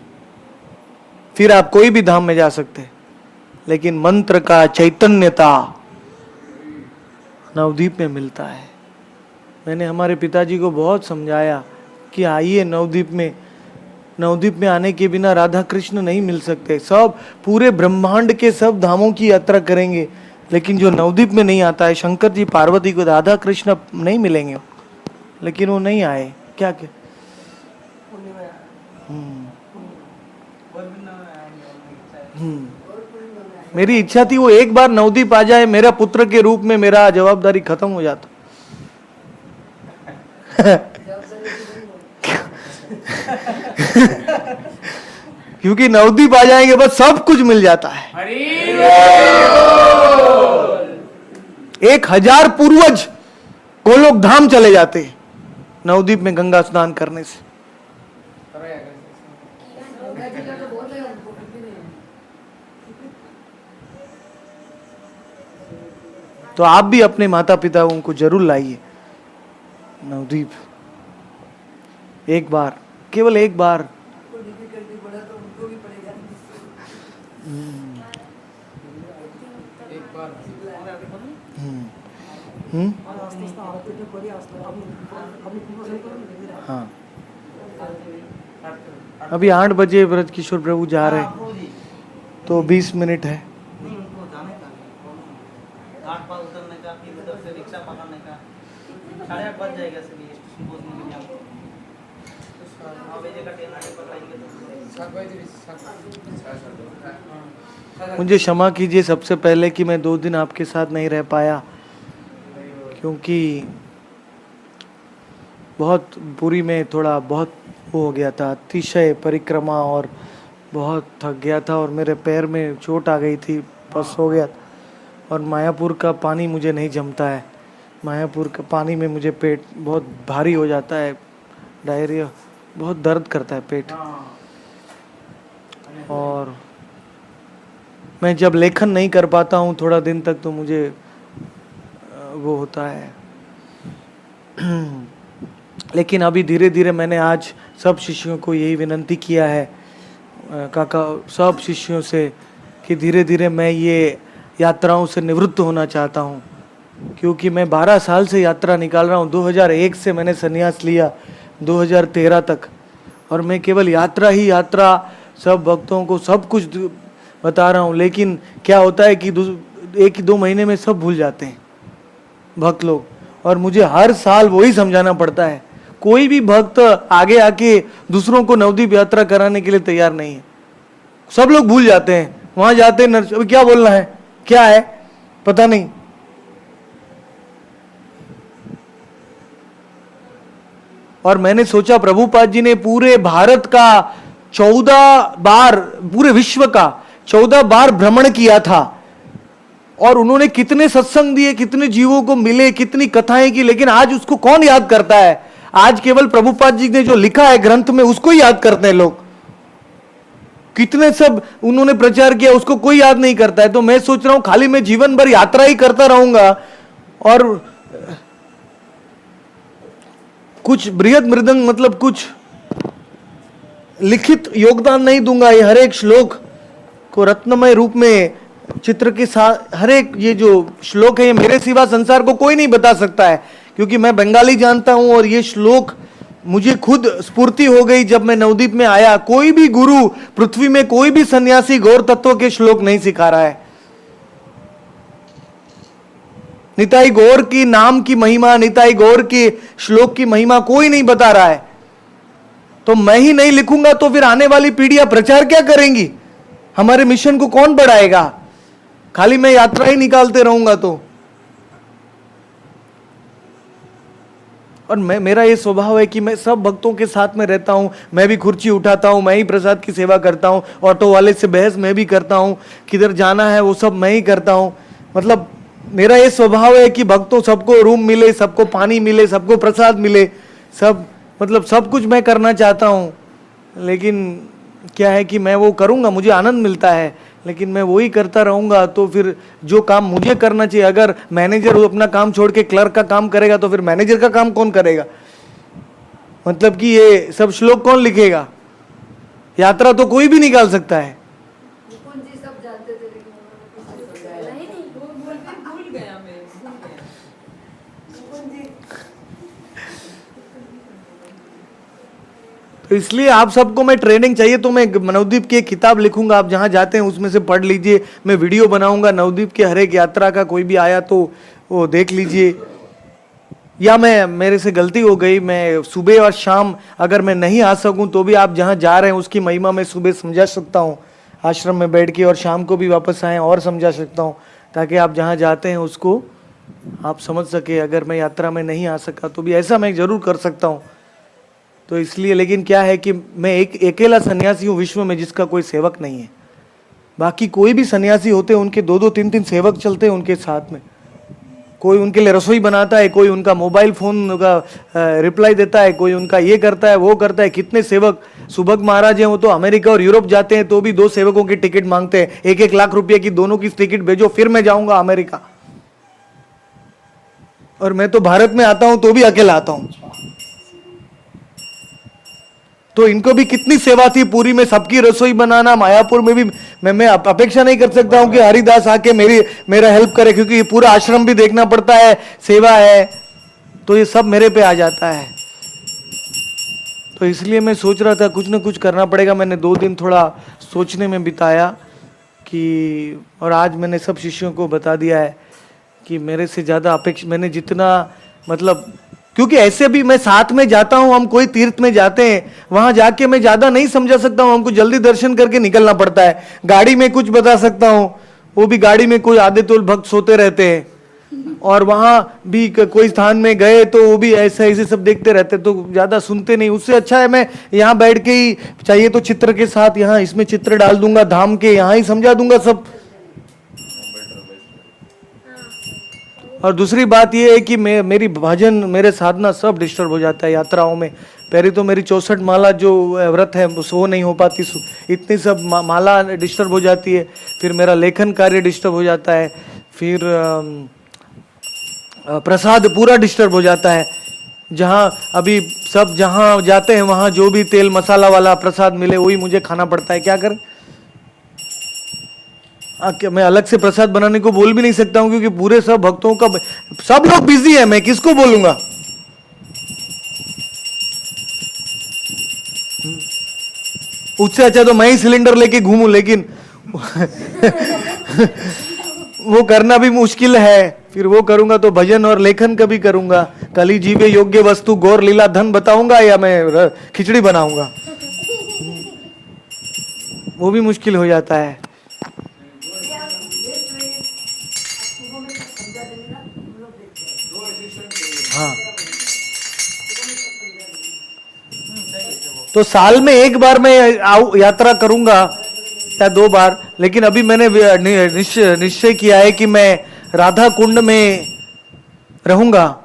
[SPEAKER 1] फिर आप कोई भी धाम में जा सकते हैं। लेकिन मंत्र का चैतन्यता नवदीप में मिलता है। मैंने हमारे पिताजी को बहुत समझाया कि आइए नवदीप में, नवदीप में आने के बिना राधा कृष्ण नहीं मिल सकते। सब पूरे ब्रह्मांड के सब धामों की यात्रा करेंगे, लेकिन जो नवदीप में नहीं आता है, शंकर जी पार्वती को राधा कृष्ण नहीं मिलेंगे, लेकिन वो नहीं आए। क्या क्या मेरी इच्छा थी वो एक बार नवदीप आ जाए, मेरा पुत्र के रूप में मेरा जवाबदारी खत्म हो जाता। क्योंकि नवदीप आ जाएंगे बस सब कुछ मिल जाता है। 1000 पूर्वज गोलोक धाम चले जाते नवदीप में गंगा स्नान करने से। तो आप भी अपने माता पिता को जरूर लाइए नवदीप, एक बार, केवल एक बार। हाँ, अभी 8 बजे ब्रज किशोर प्रभु जा रहे हैं, तो 20 मिनट है।
[SPEAKER 4] उतरने का, फिर उधर से रिक्शा पकड़ने का, 8:30 बज जाएगा सभी स्टेशन पहुंचने के लिए हमको। 9 बजे का ट्रेन आगे पकड़ेंगे तो 7 बजे।
[SPEAKER 1] मुझे क्षमा कीजिए सबसे पहले कि मैं 2 दिन आपके साथ नहीं रह पाया, क्योंकि बहुत पूरी में थोड़ा बहुत वो हो गया था, अतिशय परिक्रमा, और बहुत थक गया था और मेरे पैर में चोट आ गई थी, बस हो गया। और मायापुर का पानी मुझे नहीं जमता है, मायापुर का पानी में मुझे पेट बहुत भारी हो जाता है, डायरिया, बहुत दर्द करता है पेट। और मैं जब लेखन नहीं कर पाता हूँ थोड़ा दिन तक तो मुझे वो होता है। लेकिन अभी धीरे धीरे मैंने आज सब शिष्यों को यही विनंती किया है, काका सब शिष्यों से कि धीरे धीरे मैं ये यात्राओं से निवृत्त होना चाहता हूँ, क्योंकि मैं 12 साल से यात्रा निकाल रहा हूँ। 2001 से मैंने संन्यास लिया 2013 तक, और मैं केवल यात्रा ही यात्रा, सब भक्तों को सब कुछ बता रहा हूँ। लेकिन क्या होता है कि 1-2 महीने में सब भूल जाते हैं भक्त लोग, और मुझे हर साल वही समझाना पड़ता है। कोई भी भक्त आगे आके दूसरों को नवद्वीप यात्रा कराने के लिए तैयार नहीं है। सब लोग भूल जाते हैं, वहां जाते हैं, अभी क्या बोलना है, क्या है पता नहीं। और मैंने सोचा प्रभुपाद जी ने पूरे भारत का 14 बार, पूरे विश्व का 14 बार भ्रमण किया था, और उन्होंने कितने सत्संग दिए, कितने जीवों को मिले, कितनी कथाएं की, लेकिन आज उसको कौन याद करता है? आज केवल प्रभुपाद जी ने जो लिखा है ग्रंथ में उसको ही याद करते हैं लोग। कितने सब उन्होंने प्रचार किया, उसको कोई याद नहीं करता है। तो मैं सोच रहा हूं खाली मैं जीवन भर यात्रा ही करता रहूंगा और कुछ बृहद मृदंग मतलब कुछ लिखित योगदान नहीं दूंगा। ये हर एक श्लोक को रत्नमय रूप में चित्र के साथ, हर एक ये जो श्लोक है ये मेरे सिवा संसार को कोई नहीं बता सकता है, क्योंकि मैं बंगाली जानता हूं, और ये श्लोक मुझे खुद स्फूर्ति हो गई जब मैं नवद्वीप में आया। कोई भी गुरु पृथ्वी में, कोई भी सन्यासी गौर तत्व के श्लोक नहीं सिखा रहा है। निताई गौर की नाम की महिमा, निताई गौर की श्लोक की महिमा कोई नहीं बता रहा है। तो मैं ही नहीं लिखूंगा तो फिर आने वाली पीढ़ियां प्रचार क्या करेंगी? हमारे मिशन को कौन बढ़ाएगा? खाली मैं यात्रा ही निकालते रहूंगा तो। और मेरा ये स्वभाव है कि मैं सब भक्तों के साथ में रहता हूं। मैं भी खुर्ची उठाता हूं, मैं ही प्रसाद की सेवा करता हूं, ऑटो वाले से बहस मैं भी करता हूं, किधर जाना है वो सब मैं ही करता हूं। मतलब मेरा ये स्वभाव है कि भक्तों सबको रूम मिले, सबको पानी मिले, सबको प्रसाद मिले, सब मतलब सब कुछ मैं करना चाहता हूं। लेकिन क्या है कि मैं वो करूंगा, मुझे आनंद मिलता है, लेकिन मैं वही करता रहूंगा तो फिर जो काम मुझे करना चाहिए, अगर मैनेजर अपना काम छोड़ के क्लर्क का काम करेगा तो फिर मैनेजर का काम कौन करेगा? मतलब कि ये सब श्लोक कौन लिखेगा? यात्रा तो कोई भी निकाल सकता है। तो इसलिए आप सबको मैं ट्रेनिंग चाहिए तो मैं नवद्वीप की एक किताब लिखूंगा, आप जहां जाते हैं उसमें से पढ़ लीजिए। मैं वीडियो बनाऊंगा नवद्वीप के हर एक यात्रा का, कोई भी आया तो वो देख लीजिए। या मेरे से गलती हो गई, मैं सुबह और शाम अगर मैं नहीं आ सकूं तो भी आप जहां जा रहे हैं उसकी महिमा मैं सुबह समझा सकता हूं आश्रम में बैठ के, और शाम को भी वापस आए और समझा सकता हूं, ताकि आप जहां जाते हैं उसको आप समझ सके। अगर मैं यात्रा में नहीं आ सका तो भी ऐसा मैं जरूर कर सकता हूं। तो इसलिए, लेकिन क्या है कि मैं एक अकेला सन्यासी हूँ विश्व में जिसका कोई सेवक नहीं है। बाकी कोई भी सन्यासी होते हैं उनके 2-2, 3-3 सेवक चलते हैं उनके साथ में। कोई उनके लिए रसोई बनाता है, कोई उनका मोबाइल फोन का रिप्लाई देता है, कोई उनका ये करता है वो करता है। कितने सेवक, सुभग महाराज हैं वो तो अमेरिका और यूरोप जाते हैं तो भी 2 सेवकों की टिकट मांगते हैं, 1-1 लाख रुपये की दोनों की टिकट भेजो फिर मैं जाऊंगा अमेरिका। और मैं तो भारत में आता हूं तो भी अकेला आता हूं। तो इनको भी कितनी सेवा थी पूरी में, सबकी रसोई बनाना। मायापुर में भी मैं अपेक्षा नहीं कर सकता हूं कि हरिदास आके मेरा हेल्प करे, क्योंकि ये पूरा आश्रम भी देखना पड़ता है, सेवा है, तो ये सब मेरे पे आ जाता है। तो इसलिए मैं सोच रहा था कुछ ना कुछ करना पड़ेगा। मैंने 2 दिन थोड़ा सोचने में बिताया कि, और आज मैंने सब शिष्यों को बता दिया है कि मेरे से ज़्यादा अपेक्षा, मैंने जितना मतलब, क्योंकि ऐसे भी मैं साथ में जाता हूं, हम कोई तीर्थ में जाते हैं, वहां जाके मैं ज्यादा नहीं समझा सकता हूं, हमको जल्दी दर्शन करके निकलना पड़ता है। गाड़ी में कुछ बता सकता हूं, वो भी गाड़ी में कोई आधे तो भक्त सोते रहते हैं, और वहां भी कोई स्थान में गए तो वो भी ऐसे सब देखते रहते, तो ज्यादा सुनते नहीं। उससे अच्छा है मैं यहाँ बैठ के ही, चाहिए तो चित्र के साथ यहाँ इसमें चित्र डाल दूंगा धाम के, यहाँ ही समझा दूंगा सब। और दूसरी बात यह है कि मेरी भजन, मेरे साधना सब डिस्टर्ब हो जाता है यात्राओं में। पहले तो मेरी 64 माला जो व्रत है वो नहीं हो पाती, इतनी सब माला डिस्टर्ब हो जाती है। फिर मेरा लेखन कार्य डिस्टर्ब हो जाता है, फिर प्रसाद पूरा डिस्टर्ब हो जाता है। जहाँ अभी सब जहाँ जाते हैं वहाँ जो भी तेल मसाला वाला प्रसाद मिले वही मुझे खाना पड़ता है, क्या करें। मैं अलग से प्रसाद बनाने को बोल भी नहीं सकता हूं क्योंकि पूरे सब भक्तों का सब लोग बिजी है, मैं किसको बोलूंगा। उससे अच्छा तो मैं ही सिलेंडर लेके घूमूं, लेकिन वो करना भी मुश्किल है। फिर वो करूंगा तो भजन और लेखन कभी करूंगा। कली जीवे योग्य वस्तु गौर लीला धन बताऊंगा या मैं खिचड़ी बनाऊंगा, वो भी मुश्किल हो जाता है। हाँ, तो साल में एक बार मैं यात्रा करूंगा या 2 बार, लेकिन अभी मैंने निश्चय किया है कि मैं राधा कुंड में रहूंगा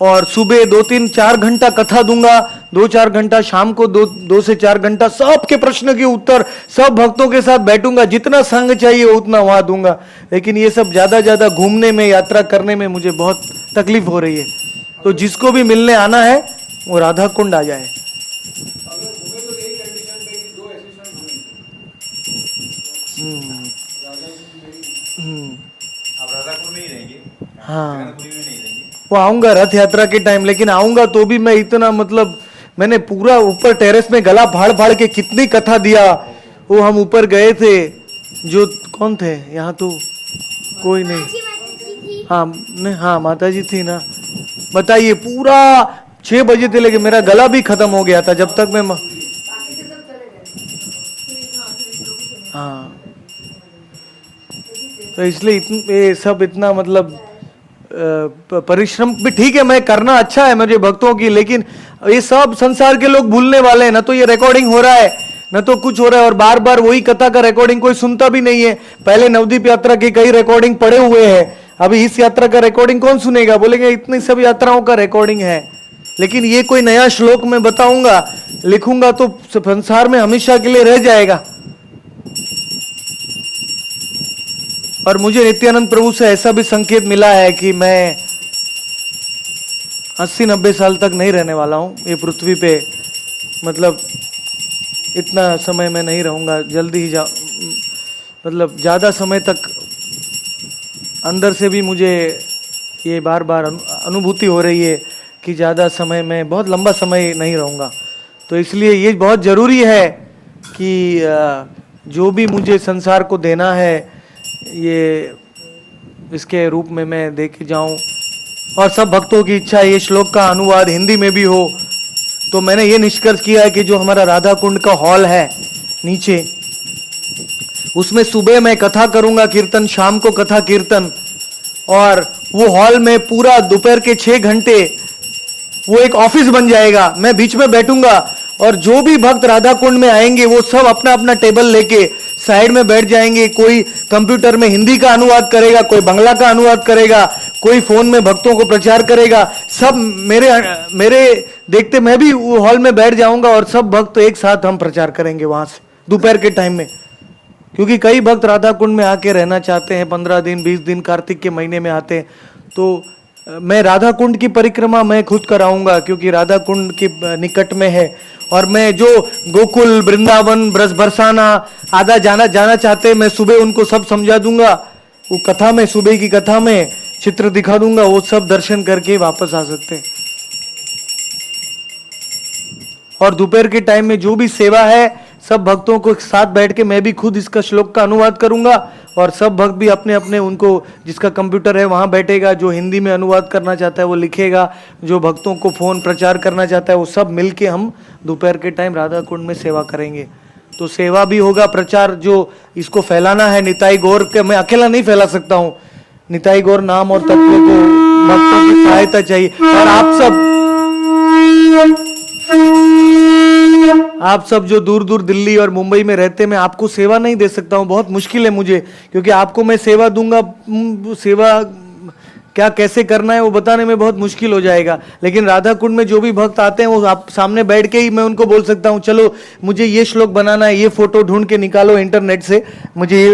[SPEAKER 1] और सुबह 2-3-4 घंटा कथा दूंगा, 2-4 घंटा शाम को 2 से 4 घंटा सबके प्रश्न के उत्तर, सब भक्तों के साथ बैठूंगा, जितना संग चाहिए उतना वहां दूंगा। लेकिन ये सब ज्यादा घूमने में, यात्रा करने में मुझे बहुत तकलीफ हो रही है। तो जिसको भी मिलने आना है वो राधा कुंड आ जाए।
[SPEAKER 2] आप राधापुर में ही रहेंगे?
[SPEAKER 1] हाँ,
[SPEAKER 2] जगन्नाथपुरी में नहीं रहेंगे?
[SPEAKER 1] वो आऊंगा रथ यात्रा के टाइम, लेकिन आऊंगा तो भी मैं इतना मतलब मैंने पूरा ऊपर टेरेस में गला फाड़ के कितनी कथा दिया। वो हम ऊपर गए थे, जो कौन थे यहाँ तो कोई नहीं, हाँ नहीं, हाँ माता जी थी ना। बताइए, पूरा 6 बजे से लेके मेरा गला भी खत्म हो गया था जब तक मैं हाँ। तो इसलिए ये सब इतना मतलब परिश्रम भी ठीक है, मैं करना अच्छा है मुझे भक्तों की, लेकिन ये सब संसार के लोग भूलने वाले हैं। ना तो ये रिकॉर्डिंग हो रहा है, ना तो कुछ हो रहा है, और बार बार वही कथा का रिकॉर्डिंग कोई सुनता भी नहीं है। पहले नवदीप यात्रा की कई रिकॉर्डिंग पड़े हुए हैं, अभी इस यात्रा का रिकॉर्डिंग कौन सुनेगा? बोलेंगे इतनी सब यात्राओं का रिकॉर्डिंग है। लेकिन ये कोई नया श्लोक मैं बताऊंगा, लिखूंगा तो संसार में हमेशा के लिए रह जाएगा। और मुझे नित्यानंद प्रभु से ऐसा भी संकेत मिला है कि मैं 80-90 साल तक नहीं रहने वाला हूं ये पृथ्वी पे। मतलब इतना समय मैं नहीं रहूंगा, जल्दी ही मतलब ज्यादा समय तक अंदर से भी मुझे ये बार बार अनुभूति हो रही है कि ज्यादा समय में, बहुत लंबा समय नहीं रहूंगा। तो इसलिए ये बहुत जरूरी है कि जो भी मुझे संसार को देना है ये इसके रूप में मैं दे के जाऊं। और सब भक्तों की इच्छा है ये श्लोक का अनुवाद हिंदी में भी हो। तो मैंने ये निष्कर्ष किया है कि जो हमारा राधा कुंड का हॉल है नीचे, उसमें सुबह मैं कथा करूंगा कीर्तन, शाम को कथा कीर्तन, और वो हॉल में पूरा दोपहर के 6 घंटे वो एक ऑफिस बन जाएगा। मैं बीच में बैठूंगा और जो भी भक्त राधा कुंड में आएंगे वो सब अपना अपना टेबल लेके साइड में बैठ जाएंगे। कोई कंप्यूटर में हिंदी का अनुवाद करेगा, कोई बांग्ला का अनुवाद करेगा, कोई फोन में भक्तों को प्रचार करेगा। सब मेरे देखते मैं भी वो हॉल में बैठ जाऊंगा और सब भक्त एक साथ हम प्रचार करेंगे वहां से दोपहर के टाइम में। क्योंकि कई भक्त राधा कुंड में आके रहना चाहते हैं, 15 दिन 20 दिन कार्तिक के महीने में आते हैं। तो मैं राधा कुंड की परिक्रमा मैं खुद कराऊंगा क्योंकि राधा कुंड के निकट में है। और मैं जो गोकुल, वृंदावन, ब्रज बरसाना आधा जाना चाहते हैं, मैं सुबह उनको सब समझा दूंगा। वो कथा में, सुबह की कथा में चित्र दिखा दूंगा, वो सब दर्शन करके वापस आ सकते हैं। और दोपहर के टाइम में जो भी सेवा है सब भक्तों को साथ बैठ के मैं भी खुद इसका श्लोक का अनुवाद करूंगा और सब भक्त भी अपने अपने, उनको जिसका कंप्यूटर है वहां बैठेगा, जो हिंदी में अनुवाद करना चाहता है वो लिखेगा, जो भक्तों को फोन प्रचार करना चाहता है वो सब मिलके हम दोपहर के टाइम राधा कुंड में सेवा करेंगे। तो सेवा भी होगा, प्रचार जो इसको फैलाना है निताई गौर के, मैं अकेला नहीं फैला सकता हूँ। निताई गौर नाम और तत्व को भक्तों की सहायता चाहिए। और आप सब जो दूर दूर दिल्ली और मुंबई में रहते, मैं आपको सेवा नहीं दे सकता हूँ, बहुत मुश्किल है मुझे, क्योंकि आपको मैं सेवा दूंगा, सेवा क्या कैसे करना है वो बताने में बहुत मुश्किल हो जाएगा। लेकिन राधा कुंड में जो भी भक्त आते हैं वो आप सामने बैठ के ही मैं उनको बोल सकता हूँ, चलो मुझे ये श्लोक बनाना है, ये फोटो ढूंढ के निकालो इंटरनेट से, मुझे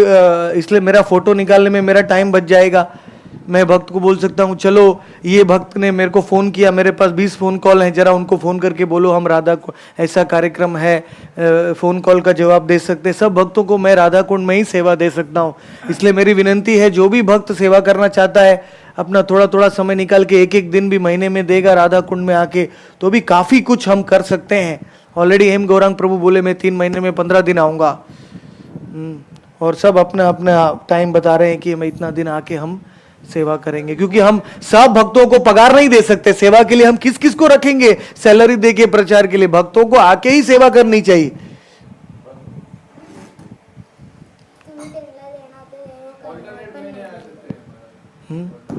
[SPEAKER 1] इसलिए मेरा फोटो निकालने में मेरा टाइम बच जाएगा। मैं भक्त को बोल सकता हूँ चलो ये भक्त ने मेरे को फ़ोन किया, मेरे पास 20 फ़ोन कॉल हैं, जरा उनको फ़ोन करके बोलो हम राधा को ऐसा कार्यक्रम है, फ़ोन कॉल का जवाब दे सकते हैं। सब भक्तों को मैं राधा कुंड में ही सेवा दे सकता हूँ। इसलिए मेरी विनंती है, जो भी भक्त सेवा करना चाहता है अपना थोड़ा थोड़ा समय निकाल के एक एक दिन भी महीने में देगा राधा कुंड में आके, तो भी काफ़ी कुछ हम कर सकते हैं। ऑलरेडी हेम गौरांग प्रभु बोले मैं 3 महीने में 15 दिन आऊँगा, और सब अपना अपना टाइम बता रहे हैं कि मैं इतना दिन आके हम सेवा करेंगे, क्योंकि हम सब भक्तों को पगार नहीं दे सकते। सेवा के लिए हम किस किस को रखेंगे सैलरी देके प्रचार के लिए? भक्तों को आके ही सेवा करनी चाहिए।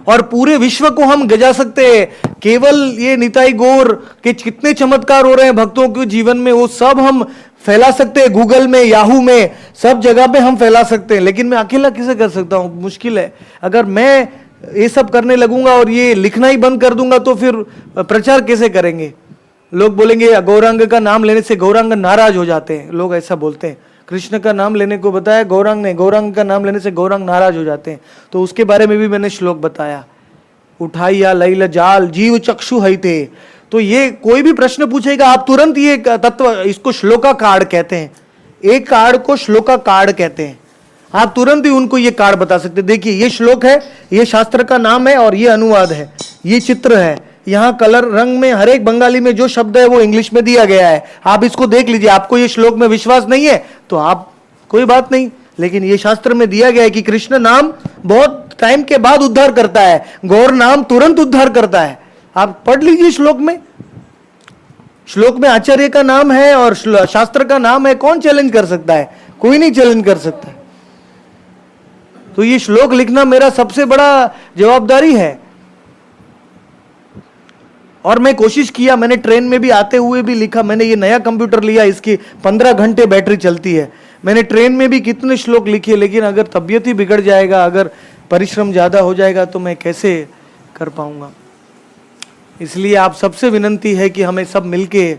[SPEAKER 1] और पूरे विश्व को हम गजा सकते हैं। केवल ये निताई गौर के कितने चमत्कार हो रहे हैं भक्तों के जीवन में, वो सब हम फैला सकते हैं। गूगल में, याहू में, सब जगह पे हम फैला सकते हैं। लेकिन मैं अकेला कैसे कर सकता हूँ? मुश्किल है। अगर मैं ये सब करने लगूंगा और ये लिखना ही बंद कर दूंगा तो फिर प्रचार कैसे करेंगे? लोग बोलेंगे गौरांग का नाम लेने से गौरांग नाराज हो जाते हैं, लोग ऐसा बोलते हैं। कृष्ण का नाम लेने को बताया गौरांग ने, गौरांग का नाम लेने से गौरांग नाराज हो जाते हैं। तो उसके बारे में भी मैंने श्लोक बताया, उठाइया लैल जाल जीव चक्षु है थे। तो ये कोई भी प्रश्न पूछेगा आप तुरंत ये तत्व, इसको श्लोका कार्ड कहते हैं। एक कार्ड को श्लोका कार्ड कहते हैं। आप तुरंत ही उनको ये कार्ड बता सकते हैं। देखिए ये श्लोक है, ये शास्त्र का नाम है और ये अनुवाद है, ये चित्र है, यहाँ कलर रंग में हर एक बंगाली में जो शब्द है वो इंग्लिश में दिया गया है। आप इसको देख लीजिए। आपको ये श्लोक में विश्वास नहीं है तो आप कोई बात नहीं, लेकिन ये शास्त्र में दिया गया है कि कृष्ण नाम बहुत टाइम के बाद उद्धार करता है, गौर नाम तुरंत उद्धार करता है। आप पढ़ लीजिए श्लोक में। श्लोक में आचार्य का नाम है और शास्त्र का नाम है। कौन चैलेंज कर सकता है? कोई नहीं चैलेंज कर सकता। तो ये श्लोक लिखना मेरा सबसे बड़ा जवाबदारी है। और मैं कोशिश किया, मैंने ट्रेन में भी आते हुए भी लिखा। मैंने ये नया कंप्यूटर लिया, इसकी 15 घंटे बैटरी चलती है। मैंने ट्रेन में भी कितने श्लोक लिखे, लेकिन अगर तबीयत ही बिगड़ जाएगा, अगर परिश्रम ज़्यादा हो जाएगा तो मैं कैसे कर पाऊंगा? इसलिए आप सबसे विनंती है कि हमें सब मिलके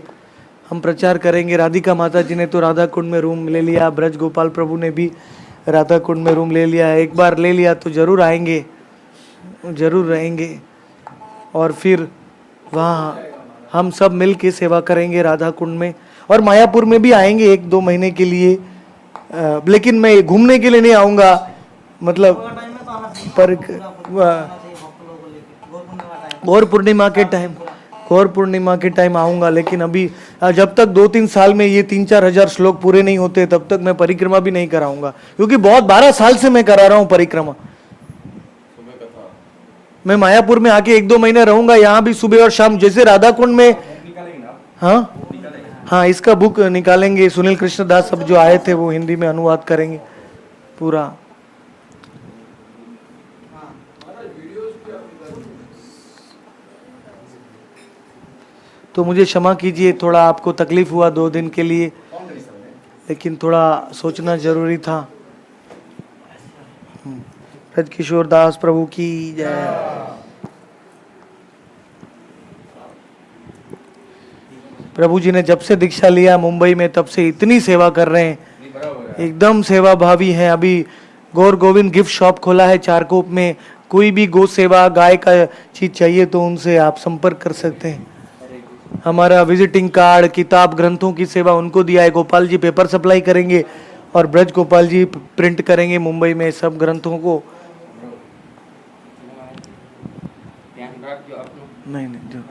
[SPEAKER 1] हम प्रचार करेंगे। राधिका माता जी ने तो राधा कुंड में रूम ले लिया, ब्रज गोपाल प्रभु ने भी राधा कुंड में रूम ले लिया है। एक बार ले लिया तो जरूर आएंगे, जरूर रहेंगे, और फिर वहाँ हम सब मिल के सेवा करेंगे राधा कुंड में। और मायापुर में भी आएंगे 1-2 महीने के लिए, लेकिन मैं घूमने के लिए नहीं आऊँगा, मतलब पर गौर पूर्णिमा के टाइम आऊँगा। लेकिन अभी जब तक 2-3 साल में ये 3-4 हजार श्लोक पूरे नहीं होते तब तक मैं परिक्रमा भी नहीं कराऊंगा, क्योंकि बहुत 12 साल से मैं करा रहा हूँ परिक्रमा। मैं मायापुर में आके 1-2 महीने रहूंगा, यहाँ भी सुबह और शाम, जैसे राधा कुंड में। हाँ, इसका बुक निकालेंगे। सुनील कृष्ण दास सब जो आए थे वो हिंदी में अनुवाद करेंगे पूरा। तो मुझे क्षमा कीजिए, थोड़ा आपको तकलीफ हुआ 2 दिन के लिए, लेकिन थोड़ा सोचना जरूरी था। ब्रज किशोर दास प्रभु की जय। प्रभु जी ने जब से दीक्षा लिया मुंबई में, तब से इतनी सेवा कर रहे हैं, एकदम सेवा भावी हैं। अभी गौर गोविंद गिफ्ट शॉप खोला है चारकोप में। कोई भी गौ सेवा, गाय का चीज चाहिए तो उनसे आप संपर्क कर सकते हैं। हमारा विजिटिंग कार्ड, किताब, ग्रंथों की सेवा उनको दिया है। गोपाल जी पेपर सप्लाई करेंगे और ब्रज गोपाल जी प्रिंट करेंगे मुंबई में सब ग्रंथों को। नहीं जो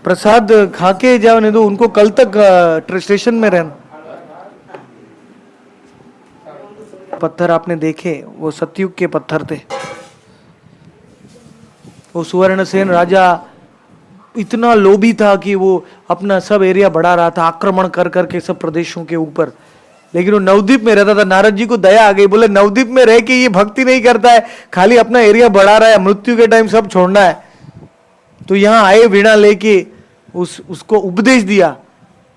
[SPEAKER 1] प्रसाद खा के जाओ, नहीं तो उनको कल तक स्टेशन में रहना। पत्थर आपने देखे, वो सतयुग के पत्थर थे। वो सुवर्णसेन राजा इतना लोभी था कि वो अपना सब एरिया बढ़ा रहा था, आक्रमण कर करके सब प्रदेशों के ऊपर। लेकिन वो नवद्वीप में रहता था। नारद जी को दया आ गई, बोले नवद्वीप में रह के ये भक्ति नहीं करता है, खाली अपना एरिया बढ़ा रहा है, मृत्यु के टाइम सब छोड़ना है। तो यहाँ आए वीणा लेके, उसको उपदेश दिया।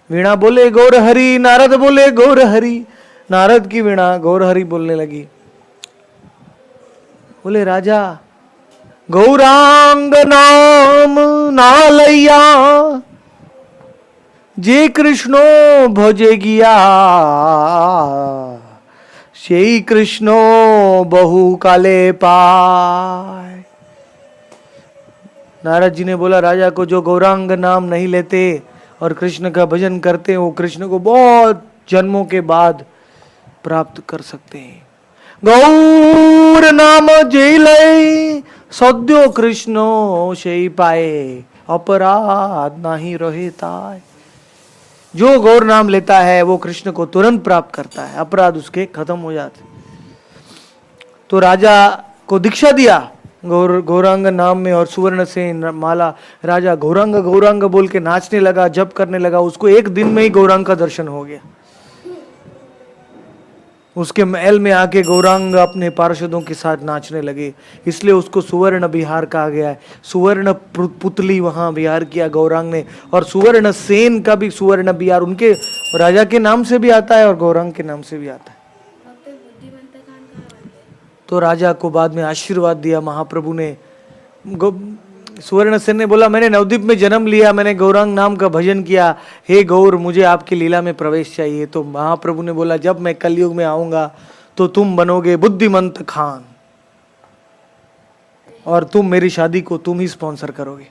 [SPEAKER 1] वीणा बोले गौर हरि, नारद बोले गौर हरि। नारद की वीणा गौर हरि बोलने लगी। बोले राजा गौरांग नाम नालैया, जे कृष्णो भजे गिया, श्री कृष्णो बहु काले पाए। नारद जी ने बोला राजा को जो गौरांग नाम नहीं लेते और कृष्ण का भजन करते हैं वो कृष्ण को बहुत जन्मों के बाद प्राप्त कर सकते हैं। गौर नाम जेले सद्यो कृष्णो से पाए, अपराध नहीं रहता है। जो गौर नाम लेता है वो कृष्ण को तुरंत प्राप्त करता है, अपराध उसके खत्म हो जाते। तो राजा को दीक्षा दिया गौरांग नाम में और सुवर्ण से माला। राजा गौरांग गौरांग बोल के नाचने लगा, जप करने लगा। उसको एक दिन में ही गौरांग का दर्शन हो गया। उसके महल में आके गौरांग अपने पार्षदों के साथ नाचने लगे, इसलिए उसको सुवर्ण विहार कहा गया है। सुवर्ण पुतली वहां विहार किया गौरांग ने। और सुवर्ण सेन का भी सुवर्ण विहार उनके राजा के नाम से भी आता है और गौरांग के नाम से भी आता है। तो राजा को बाद में आशीर्वाद दिया महाप्रभु ने। सुवर्ण सेन ने बोला मैंने नवद्वीप में जन्म लिया, मैंने गौरांग नाम का भजन किया, हे गौर मुझे आपकी लीला में प्रवेश चाहिए। तो महाप्रभु ने बोला जब मैं कलयुग में आऊंगा तो तुम बनोगे बुद्धिमंत खान और तुम मेरी शादी को तुम ही स्पॉन्सर करोगे।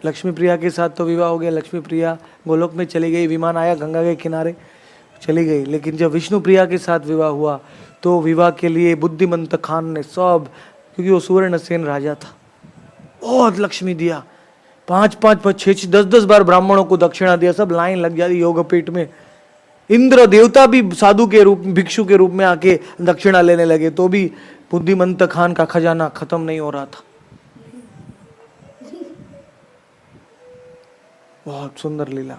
[SPEAKER 1] लक्ष्मी प्रिया के साथ तो विवाह हो गया। लक्ष्मी प्रिया गोलोक में चली गई, विमान आया गंगा के किनारे चली गई। लेकिन जब विष्णु प्रिया के साथ विवाह हुआ तो विवाह के लिए बुद्धिमंत खान ने सब, क्योंकि वो सुवर्ण सेन राजा था, बहुत लक्ष्मी दिया। 5, 6, 10 बार ब्राह्मणों को दक्षिणा दिया। सब लाइन लग जाती योगपीठ में। इंद्र देवता भी साधु के रूप भिक्षु के रूप में आके दक्षिणा लेने लगे, तो भी बुद्धिमंत खान का खजाना खत्म नहीं हो रहा था। बहुत सुंदर लीला।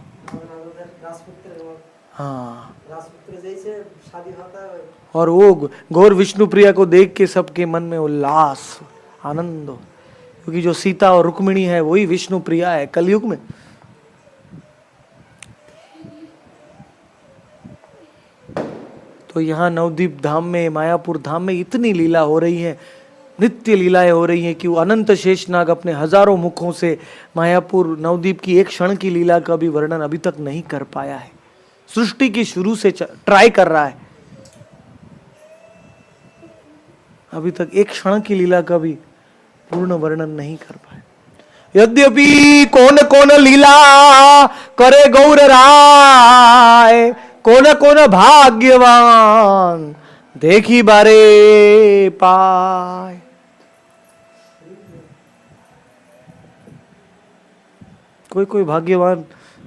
[SPEAKER 1] हाँ,
[SPEAKER 4] शादी होता है
[SPEAKER 1] और वो गौर विष्णु प्रिया को देख के सबके मन में उल्लास आनंद हो, क्योंकि जो सीता और रुक्मिणी है वही विष्णु प्रिया है कलयुग में। तो यहाँ नवद्वीप धाम में, मायापुर धाम में इतनी लीला हो रही है, नित्य लीलाएं हो रही हैं कि वो अनंत शेषनाग अपने हजारों मुखों से मायापुर नवद्वीप की एक क्षण की लीला का भी वर्णन अभी तक नहीं कर पाया है। सृष्टि की शुरू से ट्राई कर रहा है, अभी तक एक क्षण की लीला का भी पूर्ण वर्णन नहीं कर पाए। यद्यपि कौन कौन लीला करे गौर राय, कौन कौन भाग्यवान देखी बारे पाए। कोई कोई भाग्यवान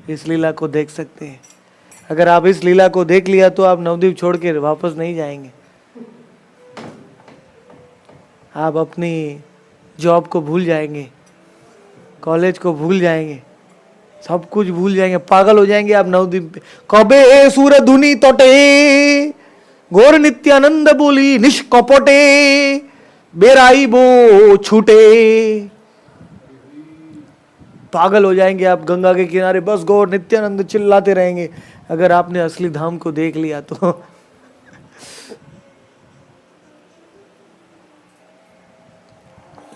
[SPEAKER 1] इस लीला को देख सकते हैं। अगर आप इस लीला को देख लिया तो आप नवद्वीप छोड़ के वापस नहीं जाएंगे। आप अपनी जॉब को भूल जाएंगे, कॉलेज को भूल जाएंगे, सब कुछ भूल जाएंगे, पागल हो जाएंगे आप नवद्वीप पे। कबे सूर धुनी तोटे गौर नित्यानंद बोली निष्कपटे बेराई बो छूटे। पागल हो जाएंगे आप गंगा के किनारे, बस गौर नित्यानंद चिल्लाते रहेंगे। अगर आपने असली धाम को देख लिया तो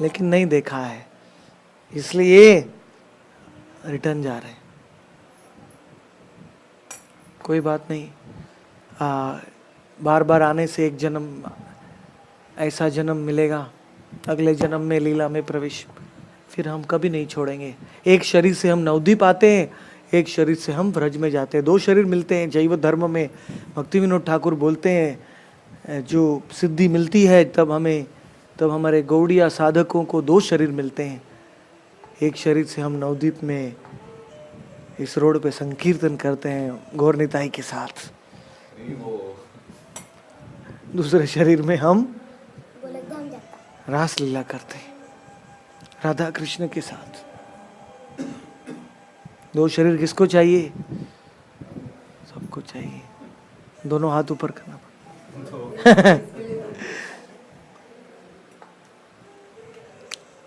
[SPEAKER 1] लेकिन नहीं देखा है, इसलिए रिटर्न जा रहे हैं। कोई बात नहीं, बार बार आने से एक जन्म ऐसा जन्म मिलेगा, अगले जन्म में लीला में प्रवेश, फिर हम कभी नहीं छोड़ेंगे। एक शरीर से हम नवद्वीप आते हैं, एक शरीर से हम ब्रज में जाते हैं। 2 शरीर मिलते हैं जैव धर्म में। भक्ति विनोद ठाकुर बोलते हैं जो सिद्धि मिलती है तब हमारे गौड़िया साधकों को 2 शरीर मिलते हैं। एक शरीर से हम नवद्वीप में इस रोड पे संकीर्तन करते हैं गौर निताई के साथ, दूसरे शरीर में हम रास लीला करते हैं राधा कृष्ण के साथ। 2 शरीर किसको चाहिए? सबको चाहिए। दोनों हाथ ऊपर करना पड़ता।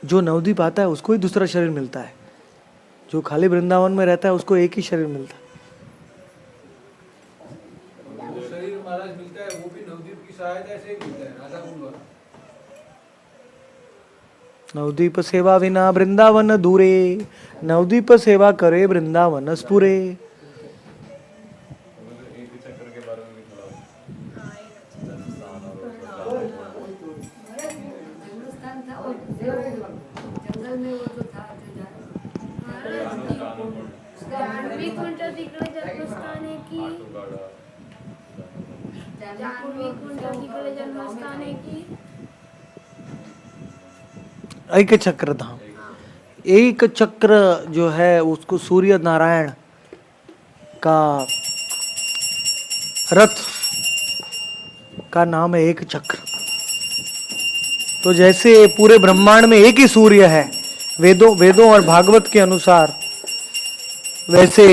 [SPEAKER 1] जो नवद्वीप आता है उसको ही दूसरा शरीर मिलता है, जो खाली वृंदावन में रहता है उसको एक ही शरीर मिलता है।
[SPEAKER 5] शरीर महाराज मिलता है वो भी नवद्वीप की सहायता से मिलता है, राधा कुंड।
[SPEAKER 1] नवद्वीप सेवा विना वृंदावन दूरे, नवद्वीप सेवा करे वृंदावन स्फुरे।
[SPEAKER 6] जंगल में वो जो था
[SPEAKER 3] जान्हवी कुंड तिकडे जन्मस्थान आहे की जान्हवी कुंड तिकडे जन्मस्थान आहे की
[SPEAKER 1] एक चक्र धाम। एक चक्र जो है उसको सूर्य नारायण का रथ का नाम है एक चक्र। तो जैसे पूरे ब्रह्मांड में एक ही सूर्य है वेदों और भागवत के अनुसार, वैसे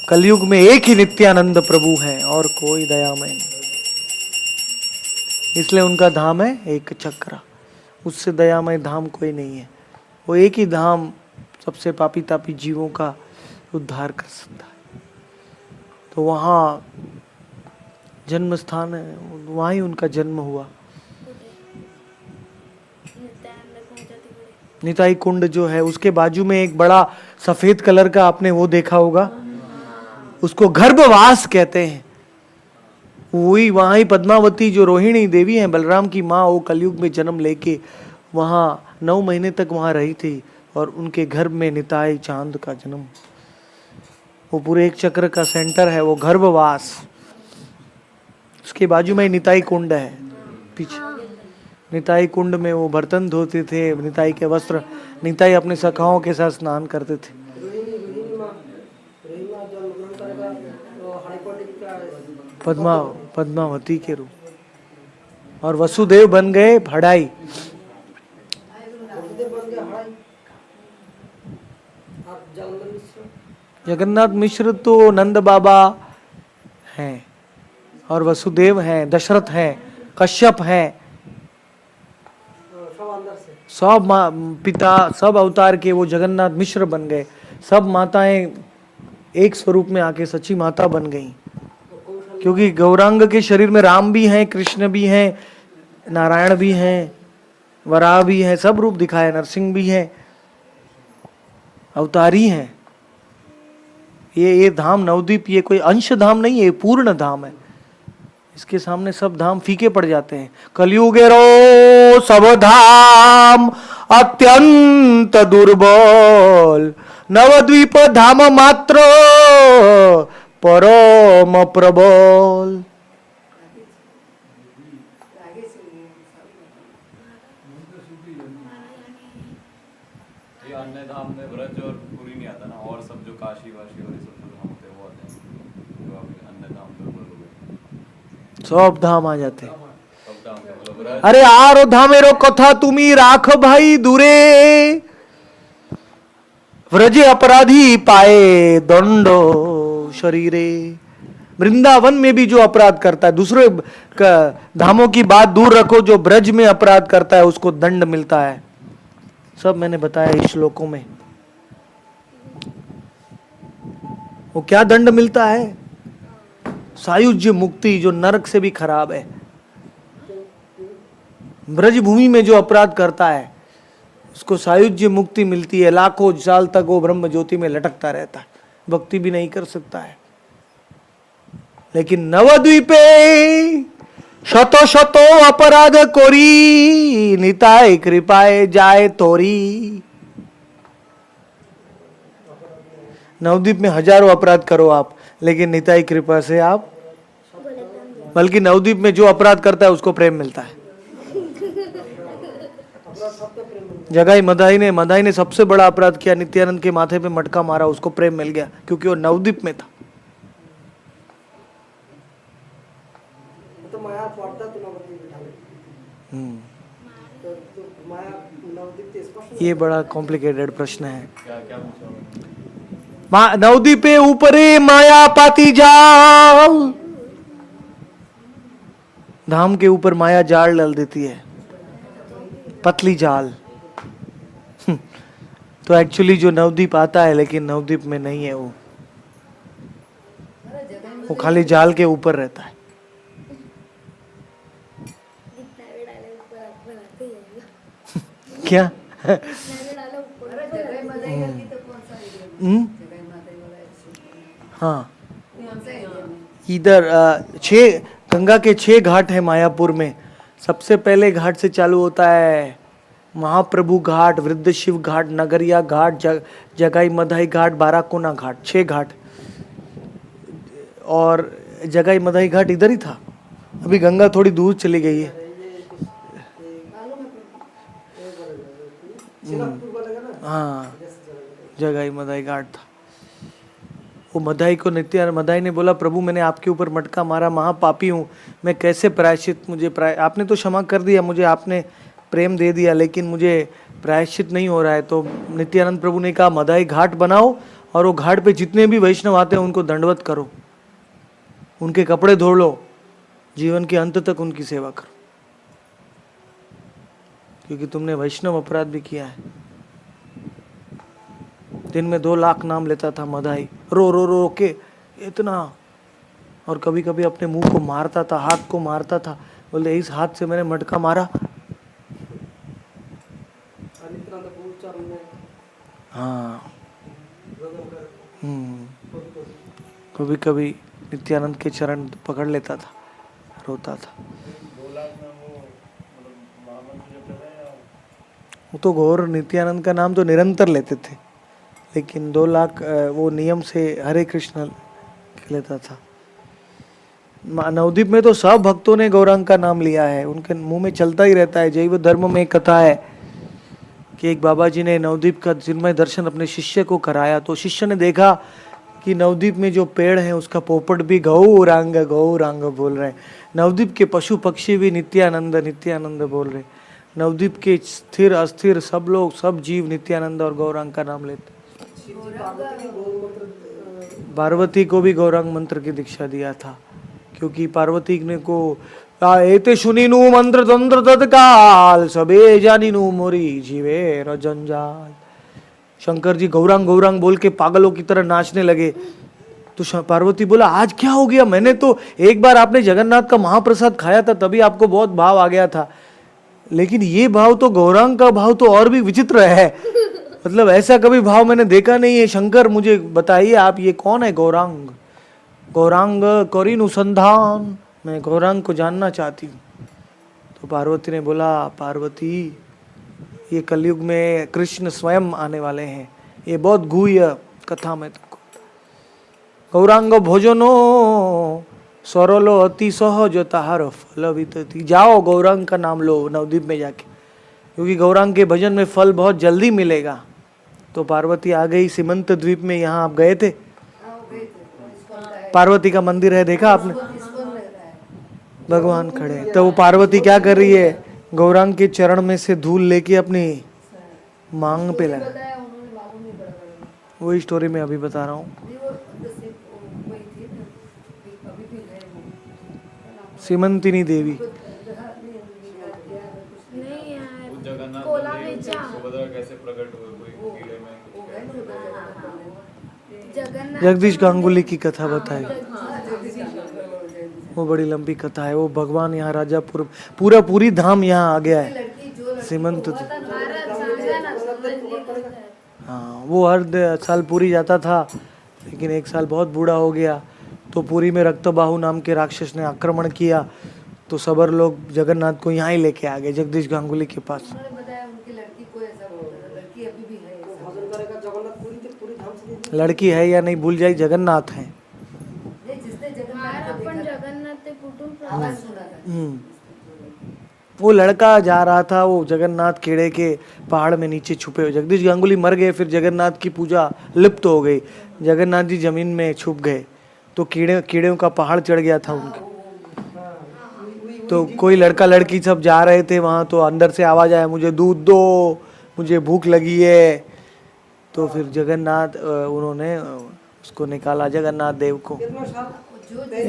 [SPEAKER 1] कलयुग में एक ही नित्यानंद प्रभु है और कोई दयामय नहीं, इसलिए उनका धाम है एक चक्र। उससे दयामय धाम कोई नहीं है। वो एक ही धाम सबसे पापी तापी जीवों का उद्धार कर सकता है। तो वहाँ जन्म स्थान है, वहाँ ही उनका जन्म हुआ। निताई कुंड जो है उसके बाजू में एक बड़ा सफेद कलर का आपने वो देखा होगा, उसको गर्भवास कहते हैं। वही वहाँ ही पद्मावती जो रोहिणी देवी है, बलराम की माँ, वो कलयुग में जन्म लेके वहाँ 9 महीने तक वहाँ रही थी और उनके गर्भ में निताई चांद का जन्म। वो पूरे एक चक्र का सेंटर है वो गर्भवास। उसके बाजू में निताई कुंड है पीछे। निताई कुंड में वो बर्तन धोते थे, निताई के वस्त्र, निताई अपने सखाओं के साथ स्नान करते थे। पद्मावती के रूप, और वसुदेव बन गए भड़ाई। जगन्नाथ मिश्र तो नंद बाबा हैं और वसुदेव हैं, दशरथ हैं, कश्यप हैं, सब पिता सब अवतार के वो जगन्नाथ मिश्र बन गए। सब माताएं एक स्वरूप में आके सच्ची माता बन गई, क्योंकि गौरांग के शरीर में राम भी हैं, कृष्ण भी हैं, नारायण भी हैं, वराह भी हैं, सब रूप दिखाए, नरसिंह भी हैं, अवतारी हैं। ये धाम नवद्वीप ये कोई अंश धाम नहीं है, ये पूर्ण धाम है। इसके सामने सब धाम फीके पड़ जाते हैं। कलयुगेरो सब धाम अत्यंत दुर्बल, नवद्वीप धाम मात्र परम प्रबल।
[SPEAKER 2] ये अन्य धाम में ब्रज और पुरी नहीं आता ना, और सब जो काशी वाशी और ये सब जो धाम होते हैं वो आते हैं, जो अभी अन्य धाम तो बोल गए,
[SPEAKER 1] सब धाम आ जाते हैं।
[SPEAKER 2] सब धाम से मतलब ब्रज।
[SPEAKER 1] अरे आरो धामेरो कथा तुमी राख भाई दूरे, व्रजे अपराधी पाए दंडो शरीरे। वृंदावन में भी जो अपराध करता है, दूसरे धामों की बात दूर रखो, जो ब्रज में अपराध करता है उसको दंड मिलता है। सब मैंने बताया इस श्लोकों में। वो क्या दंड मिलता है? सायुज्य मुक्ति, जो नरक से भी खराब है। ब्रज भूमि में जो अपराध करता है उसको सायुज्य मुक्ति मिलती है। लाखों साल तक वो ब्रह्म ज्योति में लटकता रहता है, भक्ति भी नहीं कर सकता है। लेकिन नवद्वीपे शतो शतो अपराध कोरी, निताय कृपाए जाए तोरी। नवद्वीप में हजारों अपराध करो आप, लेकिन निताई कृपा से आप, बल्कि नवद्वीप में जो अपराध करता है उसको प्रेम मिलता है। जगाई मदाई ने सबसे बड़ा अपराध किया, नित्यानंद के माथे पे मटका मारा, उसको प्रेम मिल गया क्योंकि वो नवद्वीप में था।
[SPEAKER 4] तो माया पड़ता तो नवद्वीप
[SPEAKER 1] ये बड़ा कॉम्प्लिकेटेड प्रश्न है।
[SPEAKER 2] क्या क्या पूछा?
[SPEAKER 1] नवद्वीपे ऊपरे माया पाती जाल, धाम के ऊपर माया जाल डाल देती है, पतली जाल। तो एक्चुअली जो नवद्वीप आता है, लेकिन नवद्वीप में नहीं है वो खाली जाल के ऊपर रहता है। क्या? हाँ, इधर 6 गंगा के 6 घाट है मायापुर में। सबसे पहले घाट से चालू होता है महाप्रभु घाट, वृद्ध शिव घाट, नगरिया घाट, जगाई मधाई घाट, बाराकोना घाट, 6 घाट। और जगाई मधाई घाट इधर ही था, अभी गंगा थोड़ी दूर चली गई है। हाँ, जगाई मधाई घाट था। वो मधाई को मधाई ने बोला, प्रभु मैंने आपके ऊपर मटका मारा, महापापी हूँ, मैं कैसे प्रायश्चित, आपने तो क्षमा कर दिया मुझे, आपने प्रेम दे दिया, लेकिन मुझे प्रायश्चित नहीं हो रहा है। तो नित्यानंद प्रभु ने कहा मधाई घाट बनाओ और वो घाट पे जितने भी वैष्णव आते हैं उनको दंडवत करो, उनके कपड़े धो लो, जीवन के अंत तक उनकी सेवा करो, क्योंकि तुमने वैष्णव अपराध भी किया है। दिन में 2 लाख नाम लेता था मधाई, रो रो रो के इतना, और कभी कभी अपने मुंह को मारता था, हाथ को मारता था, बोले इस हाथ से मैंने मटका मारा। हाँ, कभी कभी नित्यानंद के चरण पकड़ लेता था, रोता था। वो तो गौर नित्यानंद का नाम तो निरंतर लेते थे, लेकिन 2 लाख वो नियम से हरे कृष्ण लेता था। नवद्वीप में तो सब भक्तों ने गौरांग का नाम लिया है, उनके मुंह में चलता ही रहता है। जैव धर्म में कथा है कि एक बाबा जी ने नवद्वीप का चिन्मय दर्शन अपने शिष्य को कराया, तो शिष्य ने देखा कि नवद्वीप में जो पेड़ है उसका पोपट भी गौरांग गौरांग बोल रहे हैं, नवद्वीप के पशु पक्षी भी नित्यानंद नित्यानंद बोल रहे, नवद्वीप के स्थिर अस्थिर सब लोग, सब जीव नित्यानंद और गौरांग का नाम लेते। पार्वती को भी गौरांग मंत्र की दीक्षा दिया था, क्योंकि पार्वती ने को एते सुनिनु मंत्र तंत्र तत्काल, सबे जानिनु मोरी जीवे रजंजाल। शंकर जी गौरांग गौरांग बोल के पागलों की तरह नाचने लगे। तो पार्वती बोला आज क्या हो गया, मैंने तो एक बार आपने जगन्नाथ का महाप्रसाद खाया था तभी आपको बहुत भाव आ गया था, लेकिन ये भाव तो गौरांग का भाव तो और भी विचित्र है, मतलब ऐसा कभी भाव मैंने देखा नहीं है। शंकर मुझे बताइए आप ये कौन है गौरांग? गौरांग करी अनुसंधान, मैं गौरांग को जानना चाहती हूँ। तो पार्वती ने बोला पार्वती ये कलयुग में कृष्ण स्वयं आने वाले हैं, ये बहुत गुह्य कथा में तुमको। गौरांग भोजनो सरलो अति सहज ताहार फल वितति, जाओ गौरांग का नाम लो नवद्वीप में जाके, क्योंकि गौरांग के भजन में फल बहुत जल्दी मिलेगा। तो पार्वती आ गई सीमंत द्वीप में, यहाँ आप गए थे? पार्वती का मंदिर है, देखा आपने? भगवान खड़े, तो वो पार्वती क्या कर रही है? गौरांग के चरण में से धूल लेके अपनी मांग पे लगा। वही स्टोरी मैं अभी बता रहा हूँ। सीमंतिनी देवी
[SPEAKER 3] नहीं यार,
[SPEAKER 2] जगन्नाथ
[SPEAKER 3] कोला
[SPEAKER 2] मंदिर
[SPEAKER 3] में जा।
[SPEAKER 2] सुभद्रा कैसे प्रकट हुए, कोई कीड़े में
[SPEAKER 3] जगन्नाथ
[SPEAKER 1] जगदीश गांगुली की कथा बताई, वो बड़ी लंबी कथा है। वो भगवान यहाँ राजापुर पूरी धाम यहाँ आ गया है सीमंत। हाँ, वो हर साल पूरी जाता था, लेकिन एक साल बहुत बूढ़ा हो गया, तो पुरी में रक्तबाहु नाम के राक्षस ने आक्रमण किया, तो सबर लोग जगन्नाथ को यहाँ ही लेके आ गए जगदीश गांगुली के पास। लड़की है या नहीं भूल जाई, जगन्नाथ है। वो लड़का जा रहा था, वो जगन्नाथ कीड़े के पहाड़ में नीचे छुपे हुए, जगदीश गांगुली मर गए, फिर जगन्नाथ की पूजा लिप्त हो गई, जगन्नाथ जी जमीन में छुप गए, तो कीड़ों का पहाड़ चढ़ गया था उनके। तो कोई लड़का लड़की सब जा रहे थे वहां, तो अंदर से आवाज आया मुझे दूध दो, मुझे भूख लगी है। तो फिर जगन्नाथ उन्होंने उसको निकाला, जगन्नाथ देव को।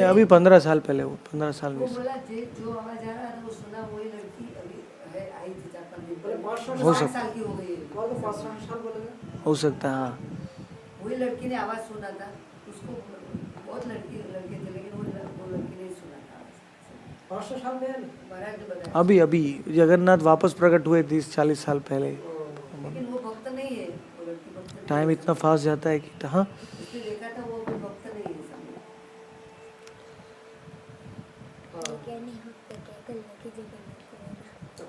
[SPEAKER 1] अभी 15 साल पहले, वो 15 साल में हो सकता है। हाँ,
[SPEAKER 6] वही लड़की ने आवाज सुना था उसको, बहुत लड़के थे लेकिन वो लड़की ने सुना था।
[SPEAKER 1] अभी जगन्नाथ वापस प्रकट हुए 30-40 साल पहले।
[SPEAKER 6] लेकिन वो भक्त नहीं है, वो लड़की भक्त नहीं।
[SPEAKER 1] टाइम इतना फास्ट जाता है कि हाँ,
[SPEAKER 6] उसने देखा था वो भक्त नहीं है समझो।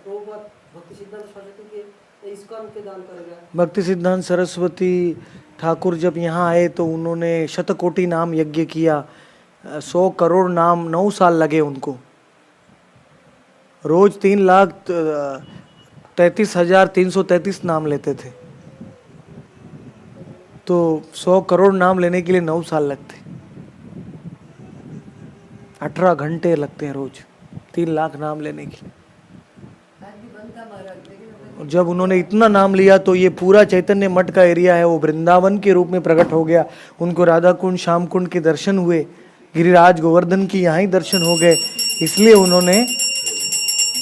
[SPEAKER 7] प्रभुपाद भक्ति सिद्धांत सरस्वती के इस्कॉन के दान करेगा।
[SPEAKER 1] भक्ति सिद्धांत सरस्वती ठाकुर जब यहाँ आए तो उन्होंने शतकोटि नाम यज्ञ किया। 100 करोड़ नाम 9 साल लगे उनको। रोज 3,33,333 नाम लेते थे। तो 100 करोड़ नाम लेने के लिए 9 साल लगते। 18 घंटे लगते हैं रोज 3 लाख नाम लेने के लिए।
[SPEAKER 6] आज भी बनता महाराज, लेकिन
[SPEAKER 1] और जब उन्होंने इतना नाम लिया तो ये पूरा चैतन्य मठ का एरिया है वो वृंदावन के रूप में प्रकट हो गया। उनको राधा कुंड, श्याम कुंड के दर्शन हुए, गिरिराज गोवर्धन की यहाँ ही दर्शन हो गए। इसलिए उन्होंने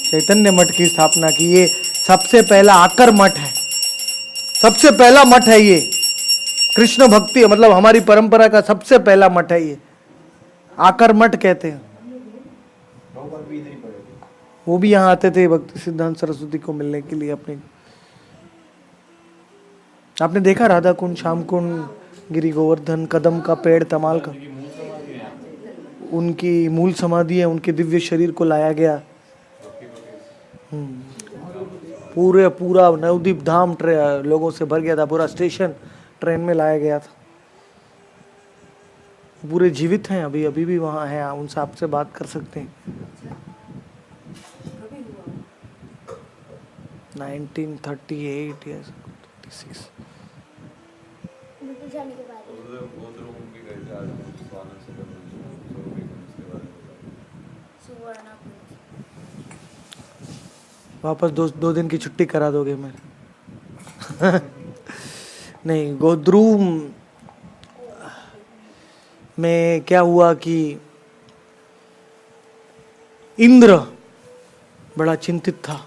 [SPEAKER 1] चैतन्य मठ की स्थापना की। ये सबसे पहला आकर मठ है, सबसे पहला मठ है ये। कृष्ण भक्ति मतलब हमारी परंपरा का सबसे पहला मठ है ये, आकर मठ कहते हैं। वो भी यहाँ आते थे भक्ति सिद्धांत सरस्वती को मिलने के लिए। आपने देखा राधा कुंड, श्याम कुंड, गिरि गोवर्धन, कदम का पेड़, तमाल का, उनकी मूल समाधि है। उनके दिव्य शरीर को लाया गया। पूरा नवदीप धाम लोगों से भर गया था। पूरा स्टेशन ट्रेन में लाया गया था। पूरे जीवित हैं अभी भी वहाँ हैं। उनसे आपसे बात कर सकते हैं। 1938 या 36।
[SPEAKER 3] जाने के बाद
[SPEAKER 2] गोद्रूम भी गए थे आज हम स्वानंद से उसके बारे में
[SPEAKER 3] सुवर्णापुर
[SPEAKER 1] वापस 2 दिन की छुट्टी करा दोगे मेरे? नहीं, गोद्रूम में क्या हुआ कि इंद्र बड़ा चिंतित था।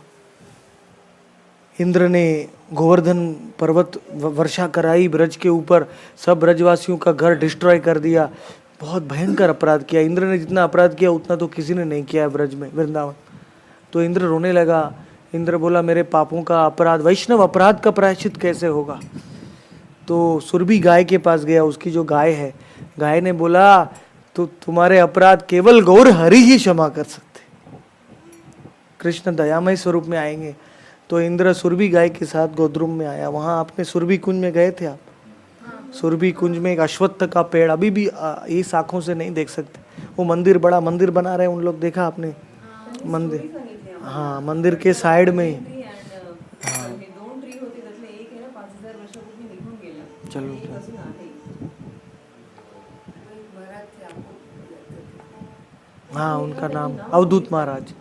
[SPEAKER 1] इंद्र ने गोवर्धन पर्वत वर्षा कराई ब्रज के ऊपर। सब ब्रजवासियों का घर डिस्ट्रॉय कर दिया। बहुत भयंकर अपराध किया। इंद्र ने जितना अपराध किया उतना तो किसी ने नहीं किया ब्रज में, वृंदावन। तो इंद्र रोने लगा। इंद्र बोला मेरे पापों का अपराध, वैष्णव अपराध का प्रायश्चित कैसे होगा? तो सुरभि गाय के पास गया। उसकी जो गाय है, गाय ने बोला तो तुम्हारे अपराध केवल गौर हरि ही क्षमा कर सकते। कृष्ण दयामय स्वरूप में आएंगे। तो इंद्र सुरभि गाय के साथ गोद्रुम में आया। वहाँ आपने सुरभि कुंज में गए थे आप? सुरभि कुंज में एक अश्वत्थ का पेड़ अभी भी इस आँखों से नहीं देख सकते। वो मंदिर, बड़ा मंदिर बना रहे हैं उन लोग, देखा आपने मंदिर? हाँ, मंदिर के साइड में। चलो
[SPEAKER 6] महाराज थे आपको।
[SPEAKER 1] हाँ, उनका नाम अवधूत महाराज।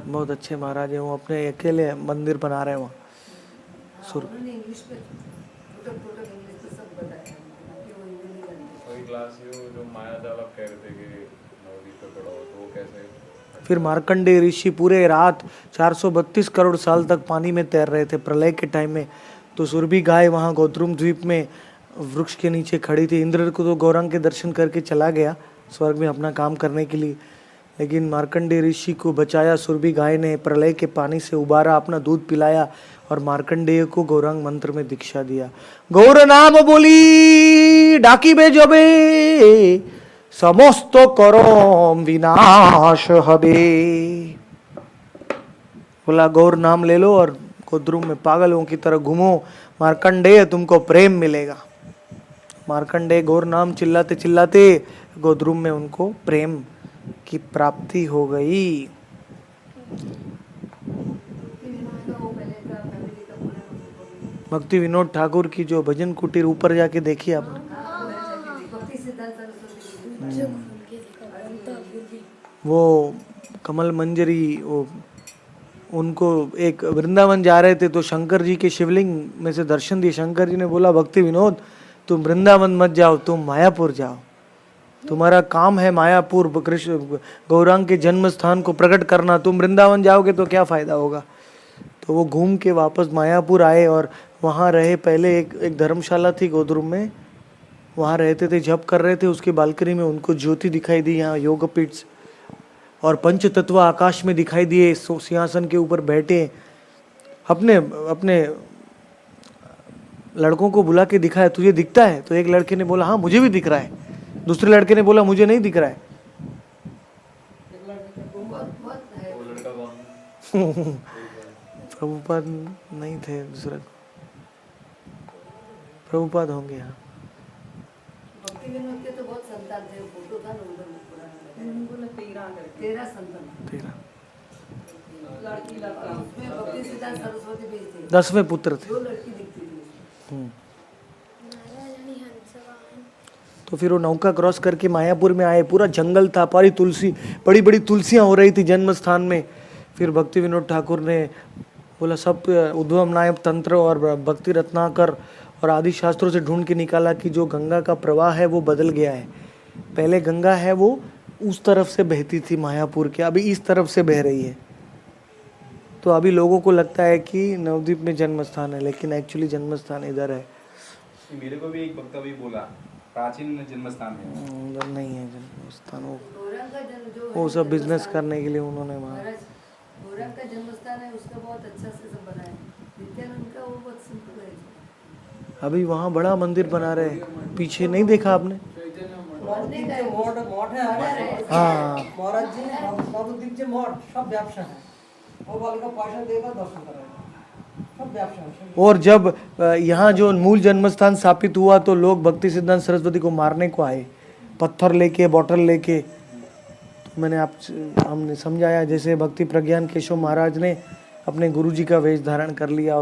[SPEAKER 1] बहुत अच्छे महाराज हैं वो। अपने अकेले मंदिर बना रहे हैं वहाँ।
[SPEAKER 6] उन्होंने इंग्लिश में टोटल इंग्लिश में सब बताया कि वो हिंदी नहीं जानते।
[SPEAKER 2] वही क्लास जो माया जाल आप कह रहे थे कि नवदीप पे पड़ा हो, तो वो कैसे?
[SPEAKER 1] फिर मार्कंडेय ऋषि पूरे रात 432 करोड़ साल तक पानी में तैर रहे थे प्रलय के टाइम में। तो सुरभि गाय वहाँ गोद्रुम द्वीप में वृक्ष के नीचे खड़ी थी। इंद्र को तो गौरांग के दर्शन करके चला गया स्वर्ग में अपना काम करने के लिए, लेकिन मार्कंडेय ऋषि को बचाया सुरभि गाय ने। प्रलय के पानी से उबारा, अपना दूध पिलाया और मार्कंडेय को गौरांग मंत्र में दीक्षा दिया। गौर नाम बोली डाकी बेजबे समस्त करम विनाश हबे। बोला गौर नाम ले लो और गोद्रुम में पागलों की तरह घूमो, मार्कंडेय तुमको प्रेम मिलेगा। मार्कंडेय गौर नाम चिल्लाते चिल्लाते गोद्रुम में उनको प्रेम की प्राप्ति हो गई। भक्ति विनोद ठाकुर की जो भजन कुटीर ऊपर जाके देखी आपने?
[SPEAKER 6] भक्ति सिद्धांत सरस्वती
[SPEAKER 1] वो कमल मंजरी, वो उनको एक वृंदावन जा रहे थे तो शंकर जी के शिवलिंग में से दर्शन दिए। शंकर जी ने बोला भक्ति विनोद तुम वृंदावन मत जाओ, तुम मायापुर जाओ। तुम्हारा काम है मायापुर कृष्ण गौरांग के जन्म स्थान को प्रकट करना। तुम वृंदावन जाओगे तो क्या फायदा होगा? तो वो घूम के वापस मायापुर आए और वहाँ रहे। पहले एक धर्मशाला थी गोद्रुम में, वहाँ रहते थे, जप कर रहे थे। उसके बालकनी में उनको ज्योति दिखाई दी, यहाँ योगपीठ, और पंच तत्व आकाश में दिखाई दिए। सिंहासन के ऊपर बैठे अपने लड़कों को बुला के दिखाया, तुझे दिखता है? तो एक लड़के ने बोला हाँ मुझे भी दिख रहा है। दूसरे लड़के ने बोला मुझे नहीं दिख रहा है।
[SPEAKER 6] बहुत है।
[SPEAKER 2] वो लड़का कौन?
[SPEAKER 1] प्रभुपाद नहीं थे, दूसरा प्रभुपाद होंगे। हाँ,
[SPEAKER 6] भक्ति विनोद के तो बहुत संतान थे, फोटो था ना उधर पुराना, 13 संतान,
[SPEAKER 1] 13
[SPEAKER 7] लड़की लड़का
[SPEAKER 6] उसमें भक्ति सिद्धांत सरस्वती भी थे,
[SPEAKER 1] 10वें पुत्र थे।
[SPEAKER 6] 2 लड़की दिखती थी उसमें।
[SPEAKER 3] महाराज आणि हंसवाहन
[SPEAKER 1] तो फिर वो नौका क्रॉस करके मायापुर में आए, पूरा जंगल था, पूरी तुलसी, बड़ी बड़ी तुलसियां हो रही थी जन्म स्थान में। फिर भक्ति विनोद ठाकुर ने बोला सब उद्भव नायक तंत्र और भक्ति रत्नाकर और आदि शास्त्रों से ढूंढ के निकाला कि जो गंगा का प्रवाह है वो बदल गया है। पहले गंगा है वो उस तरफ से बहती थी मायापुर के, अभी इस तरफ से बह रही है। तो अभी लोगों को लगता है कि नवद्वीप में जन्म स्थान है, लेकिन एक्चुअली जन्म स्थान इधर है,
[SPEAKER 8] मेरे को भी एक वक्ता भी बोला प्राचीन जन्म स्थान है।
[SPEAKER 1] उधर नहीं है जन्म स्थान।
[SPEAKER 6] गौरंग का जन्म जो
[SPEAKER 1] वो
[SPEAKER 6] है
[SPEAKER 1] सब बिजनेस
[SPEAKER 6] जन्मस्थान-
[SPEAKER 1] करने के लिए उन्होंने वहाँ
[SPEAKER 6] महाराज गौरंग का जन्म स्थान है, उसका बहुत अच्छा से सब बनाया है। नित्यानंद का वो बहुत सिंपल है।
[SPEAKER 1] अभी वहाँ बड़ा मंदिर बना रहे हैं, पीछे नहीं देखा आपने?
[SPEAKER 7] নবদ্বীপ যে মঠ है
[SPEAKER 1] हाँ,
[SPEAKER 7] महाराज जी নবদ্বীপ যে মঠ सब ব্যবসা है, वो वाले का पैसा देगा दर्शन करेगा, सब व्यवसाय है।
[SPEAKER 1] और जब यहाँ जो मूल जन्म स्थान स्थापित हुआ तो लोग भक्ति सिद्धांत सरस्वती को मारने को आए, पत्थर लेके, बॉटल लेके। तो मैंने हमने समझाया, जैसे भक्ति प्रज्ञान केशव महाराज ने अपने गुरुजी का वेश धारण कर लिया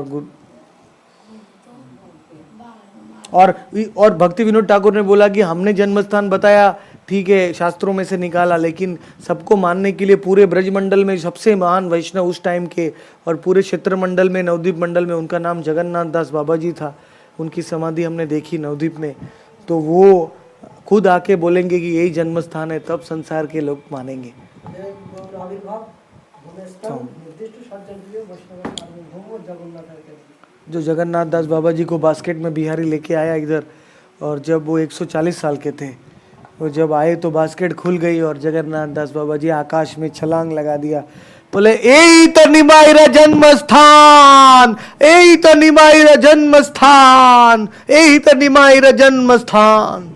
[SPEAKER 1] और भक्ति विनोद ठाकुर ने बोला कि हमने जन्म स्थान बताया, ठीक है, शास्त्रों में से निकाला, लेकिन सबको मानने के लिए पूरे ब्रजमंडल में सबसे महान वैष्णव उस टाइम के और पूरे क्षेत्र मंडल में, नवद्वीप मंडल में, उनका नाम जगन्नाथ दास बाबा जी था। उनकी समाधि हमने देखी नवद्वीप में। तो वो खुद आके बोलेंगे कि यही जन्म स्थान है, तब संसार के लोग मानेंगे।
[SPEAKER 7] आविर्भाव भुवनेश्वर निर्दिष्ट सर्जनप्रिय वैष्णव सार्वभौम जगन्नाथ है।
[SPEAKER 1] जो जगन्नाथ दास बाबा जी को बास्केट में बिहारी लेके आया इधर, और जब वो 140 साल के थे, वो जब आए तो बास्केट खुल गई और जगन्नाथ दास बाबा जी आकाश में छलांग लगा दिया, बोले एई तो निमाईरा जन्म स्थान, एई तो निमाईरा जन्म स्थान, एई तो निमाईरा जन्म स्थान।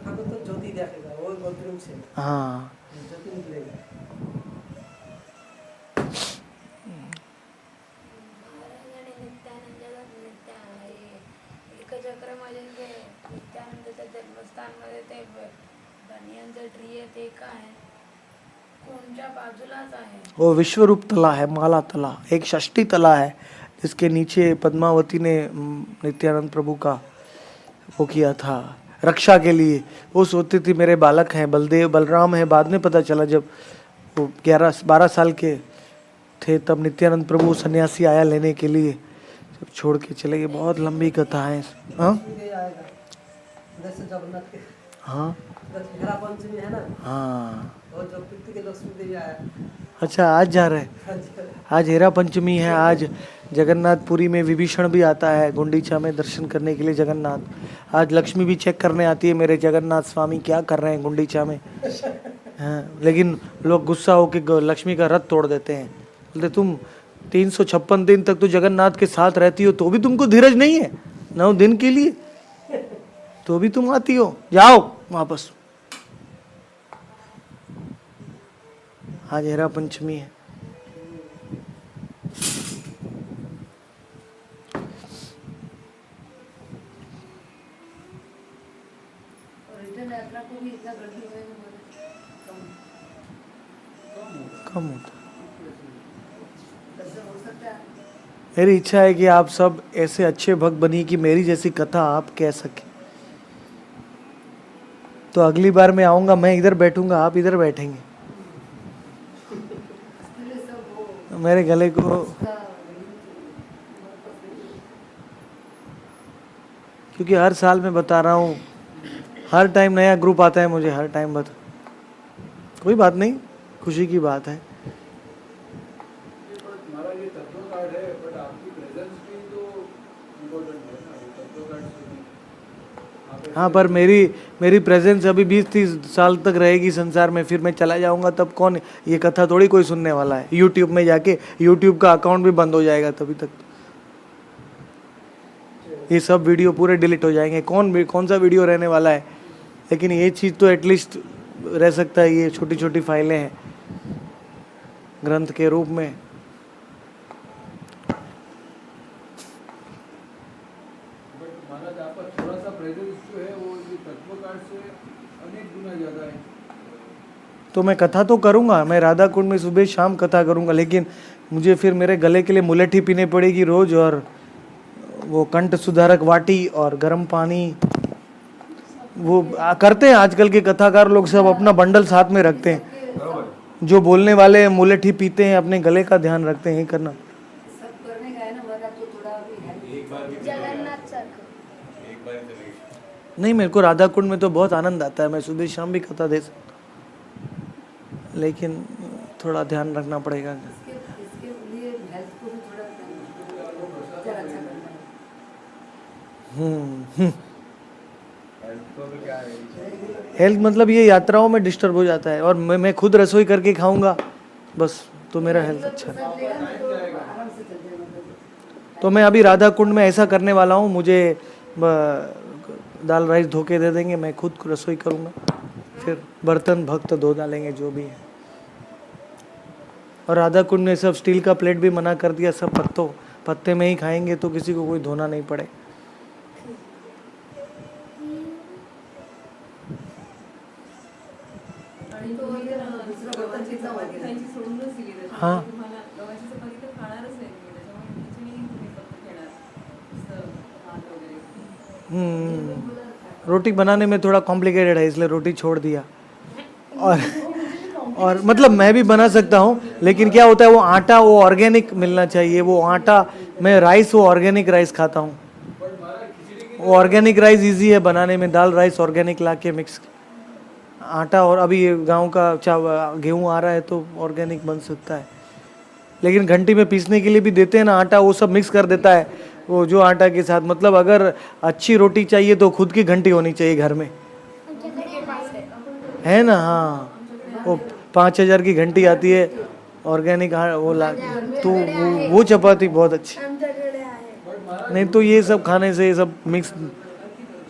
[SPEAKER 7] ठाकुर तो ज्योति देखेगा, वो बाथरूम से
[SPEAKER 1] हाँ,
[SPEAKER 7] ज्योति निकलेगा।
[SPEAKER 3] महाराज आणि नित्यानंदाला एकचक्रामध्ये ते नित्यानंदाच्या जन्मस्थानमध्ये ते बनियांचं ट्री आहे ते काय आहे? कोणच्या बाजूलाच आहे?
[SPEAKER 1] वो विश्वरूप तला है, माला तला, एक षष्ठी तला है जिसके नीचे पद्मावती ने नित्यानंद प्रभु का वो किया था रक्षा के लिए। वो सोचती थी मेरे बालक हैं, बलदेव बलराम है। बाद में पता चला जब वो 11-12 साल के थे तब नित्यानंद प्रभु सन्यासी आया लेने के लिए, जब छोड़ के चले गए। बहुत लंबी कथा है। हाँ
[SPEAKER 7] आएगा जैसे जगन्नाथ के
[SPEAKER 1] हाँ
[SPEAKER 7] हेरा पंचमी है ना,
[SPEAKER 1] हाँ,
[SPEAKER 7] और जो पृथ्वी के लक्ष्मी देवी आया।
[SPEAKER 1] अच्छा आज जा रहे हैं। आज हेरा पंचमी है। आज जगन्नाथपुरी में विभीषण भी आता है गुंडीचा में दर्शन करने के लिए जगन्नाथ। आज लक्ष्मी भी चेक करने आती है मेरे जगन्नाथ स्वामी क्या कर रहे हैं गुंडीचा में। हाँ, लेकिन लोग गुस्सा होकर लक्ष्मी का रथ तोड़ देते हैं, बोलते तुम 356 दिन तक तो जगन्नाथ के साथ रहती हो तो भी तुमको धीरज नहीं है 9 दिन के लिए, तो भी तुम आती हो, जाओ वापस। आज हेरा पंचमी है।
[SPEAKER 6] और रिटर्न यात्रा को भी इतना गर्दी होएगा
[SPEAKER 1] कम होता।
[SPEAKER 6] कैसे हो सकता है?
[SPEAKER 1] मेरी इच्छा है कि आप सब ऐसे अच्छे भक्त बनिए कि मेरी जैसी कथा आप कह सके। तो अगली बार मैं आऊंगा, मैं इधर बैठूंगा, आप इधर बैठेंगे,
[SPEAKER 6] इसके लिए सब वो
[SPEAKER 1] मेरे गले को।
[SPEAKER 6] उसका
[SPEAKER 1] क्योंकि हर साल मैं बता रहा हूँ, हर टाइम नया ग्रुप आता है मुझे, हर टाइम बता। कोई बात नहीं, खुशी की बात है।
[SPEAKER 5] हमारा ये तत्व कार्ड है, बट आपकी प्रेजेंस भी तो इम्पोर्टेंट है ना, तत्व कार्ड से भी।
[SPEAKER 1] हाँ, पर मेरी प्रेजेंस अभी 20-30 साल तक रहेगी संसार में, फिर मैं चला जाऊंगा तब कौन ये कथा थोड़ी कोई सुनने वाला है। यूट्यूब में जाके यूट्यूब का अकाउंट भी बंद हो जाएगा तभी तक। ये सब वीडियो पूरे डिलीट हो जाएंगे, कौन सा वीडियो रहने वाला है। लेकिन ये चीज़ तो एटलीस्ट रह सकता है, ये छोटी छोटी फाइलें हैं। ग्रंथ के रूप में।
[SPEAKER 5] बट महाराज आपका थोड़ा सा प्रेजेंस जो है वो ये तत्वकाल से अनेक गुना ज़्यादा है।
[SPEAKER 1] तो मैं कथा तो करूँगा, मैं राधा कुंड में सुबह शाम कथा करूँगा, लेकिन मुझे फिर मेरे गले के लिए मुलेठी पीनी पड़ेगी रोज, और वो कंठ सुधारक वाटी और गर्म पानी। वो करते हैं आजकल के कथाकार लोग, सब अपना बंडल साथ में रखते हैं। जो बोलने वाले मुलेठी पीते हैं, अपने गले का ध्यान रखते हैं, ये करना।
[SPEAKER 6] सब करने का है ना, मगर तो थोड़ा अभी है।
[SPEAKER 2] एक बार भी
[SPEAKER 3] जगन्नाथ सर
[SPEAKER 2] एक बार ही चलेगी।
[SPEAKER 1] नहीं, मेरे को राधा कुंड में तो बहुत आनंद आता है, मैं सुबह शाम भी कथा दे सकता, लेकिन थोड़ा ध्यान रखना पड़ेगा।
[SPEAKER 6] इसके लिए हेल्थ को भी थोड़ा जरा अच्छा करना है।
[SPEAKER 8] तो क्या है
[SPEAKER 1] हेल्थ मतलब ये यात्राओं में डिस्टर्ब हो जाता है, और मैं खुद रसोई करके खाऊंगा बस, तो मेरा हेल्थ अच्छा है।
[SPEAKER 6] सब लेगा ना तो आराम से चल जाएगा।
[SPEAKER 1] तो मैं अभी राधा कुंड में ऐसा करने वाला हूँ, मुझे दाल राइस धो के दे देंगे, मैं खुद रसोई करूँगा, फिर बर्तन भक्त धो डालेंगे जो भी है। और राधा कुंड ने सब स्टील का प्लेट भी मना कर दिया, सब पत्ते में ही खाएंगे, तो किसी को कोई धोना नहीं पड़े।
[SPEAKER 6] आणि तो इथे दुसरं बर्तन चिंता होते
[SPEAKER 9] खायची सोडूनच दिली त्याच्यामुळे
[SPEAKER 1] हां.
[SPEAKER 9] तुम्हाला गव्हाची चपाती तर खाणारच नाही तुम्ही, त्याच्यामुळे खिचडी तुम्ही फक्त घेणार नुसतं भात वगैरे.
[SPEAKER 1] रोटी बनाने में थोड़ा कॉम्प्लिकेटेड है, इसलिए रोटी छोड़ दिया। और मतलब मैं भी बना सकता हूँ, लेकिन क्या होता है वो आटा वो ऑर्गेनिक मिलना चाहिए, वो आटा, मैं राइस वो ऑर्गेनिक राइस खाता हूँ। वो ऑर्गेनिक राइस इजी है बनाने में, दाल राइस ऑर्गेनिक ला के मिक्स आटा, और अभी गांव का गेहूँ आ रहा है तो ऑर्गेनिक बन सकता है। लेकिन घंटी में पीसने के लिए भी देते हैं ना आटा, वो सब मिक्स कर देता है वो जो आटा के साथ। मतलब अगर अच्छी रोटी चाहिए तो खुद की घंटी होनी चाहिए घर में, है ना। हाँ, वो 5,000 की घंटी आती है ऑर्गेनिक, वो ला, तो वो चपाती बहुत अच्छी। नहीं तो ये सब खाने से, ये सब मिक्स,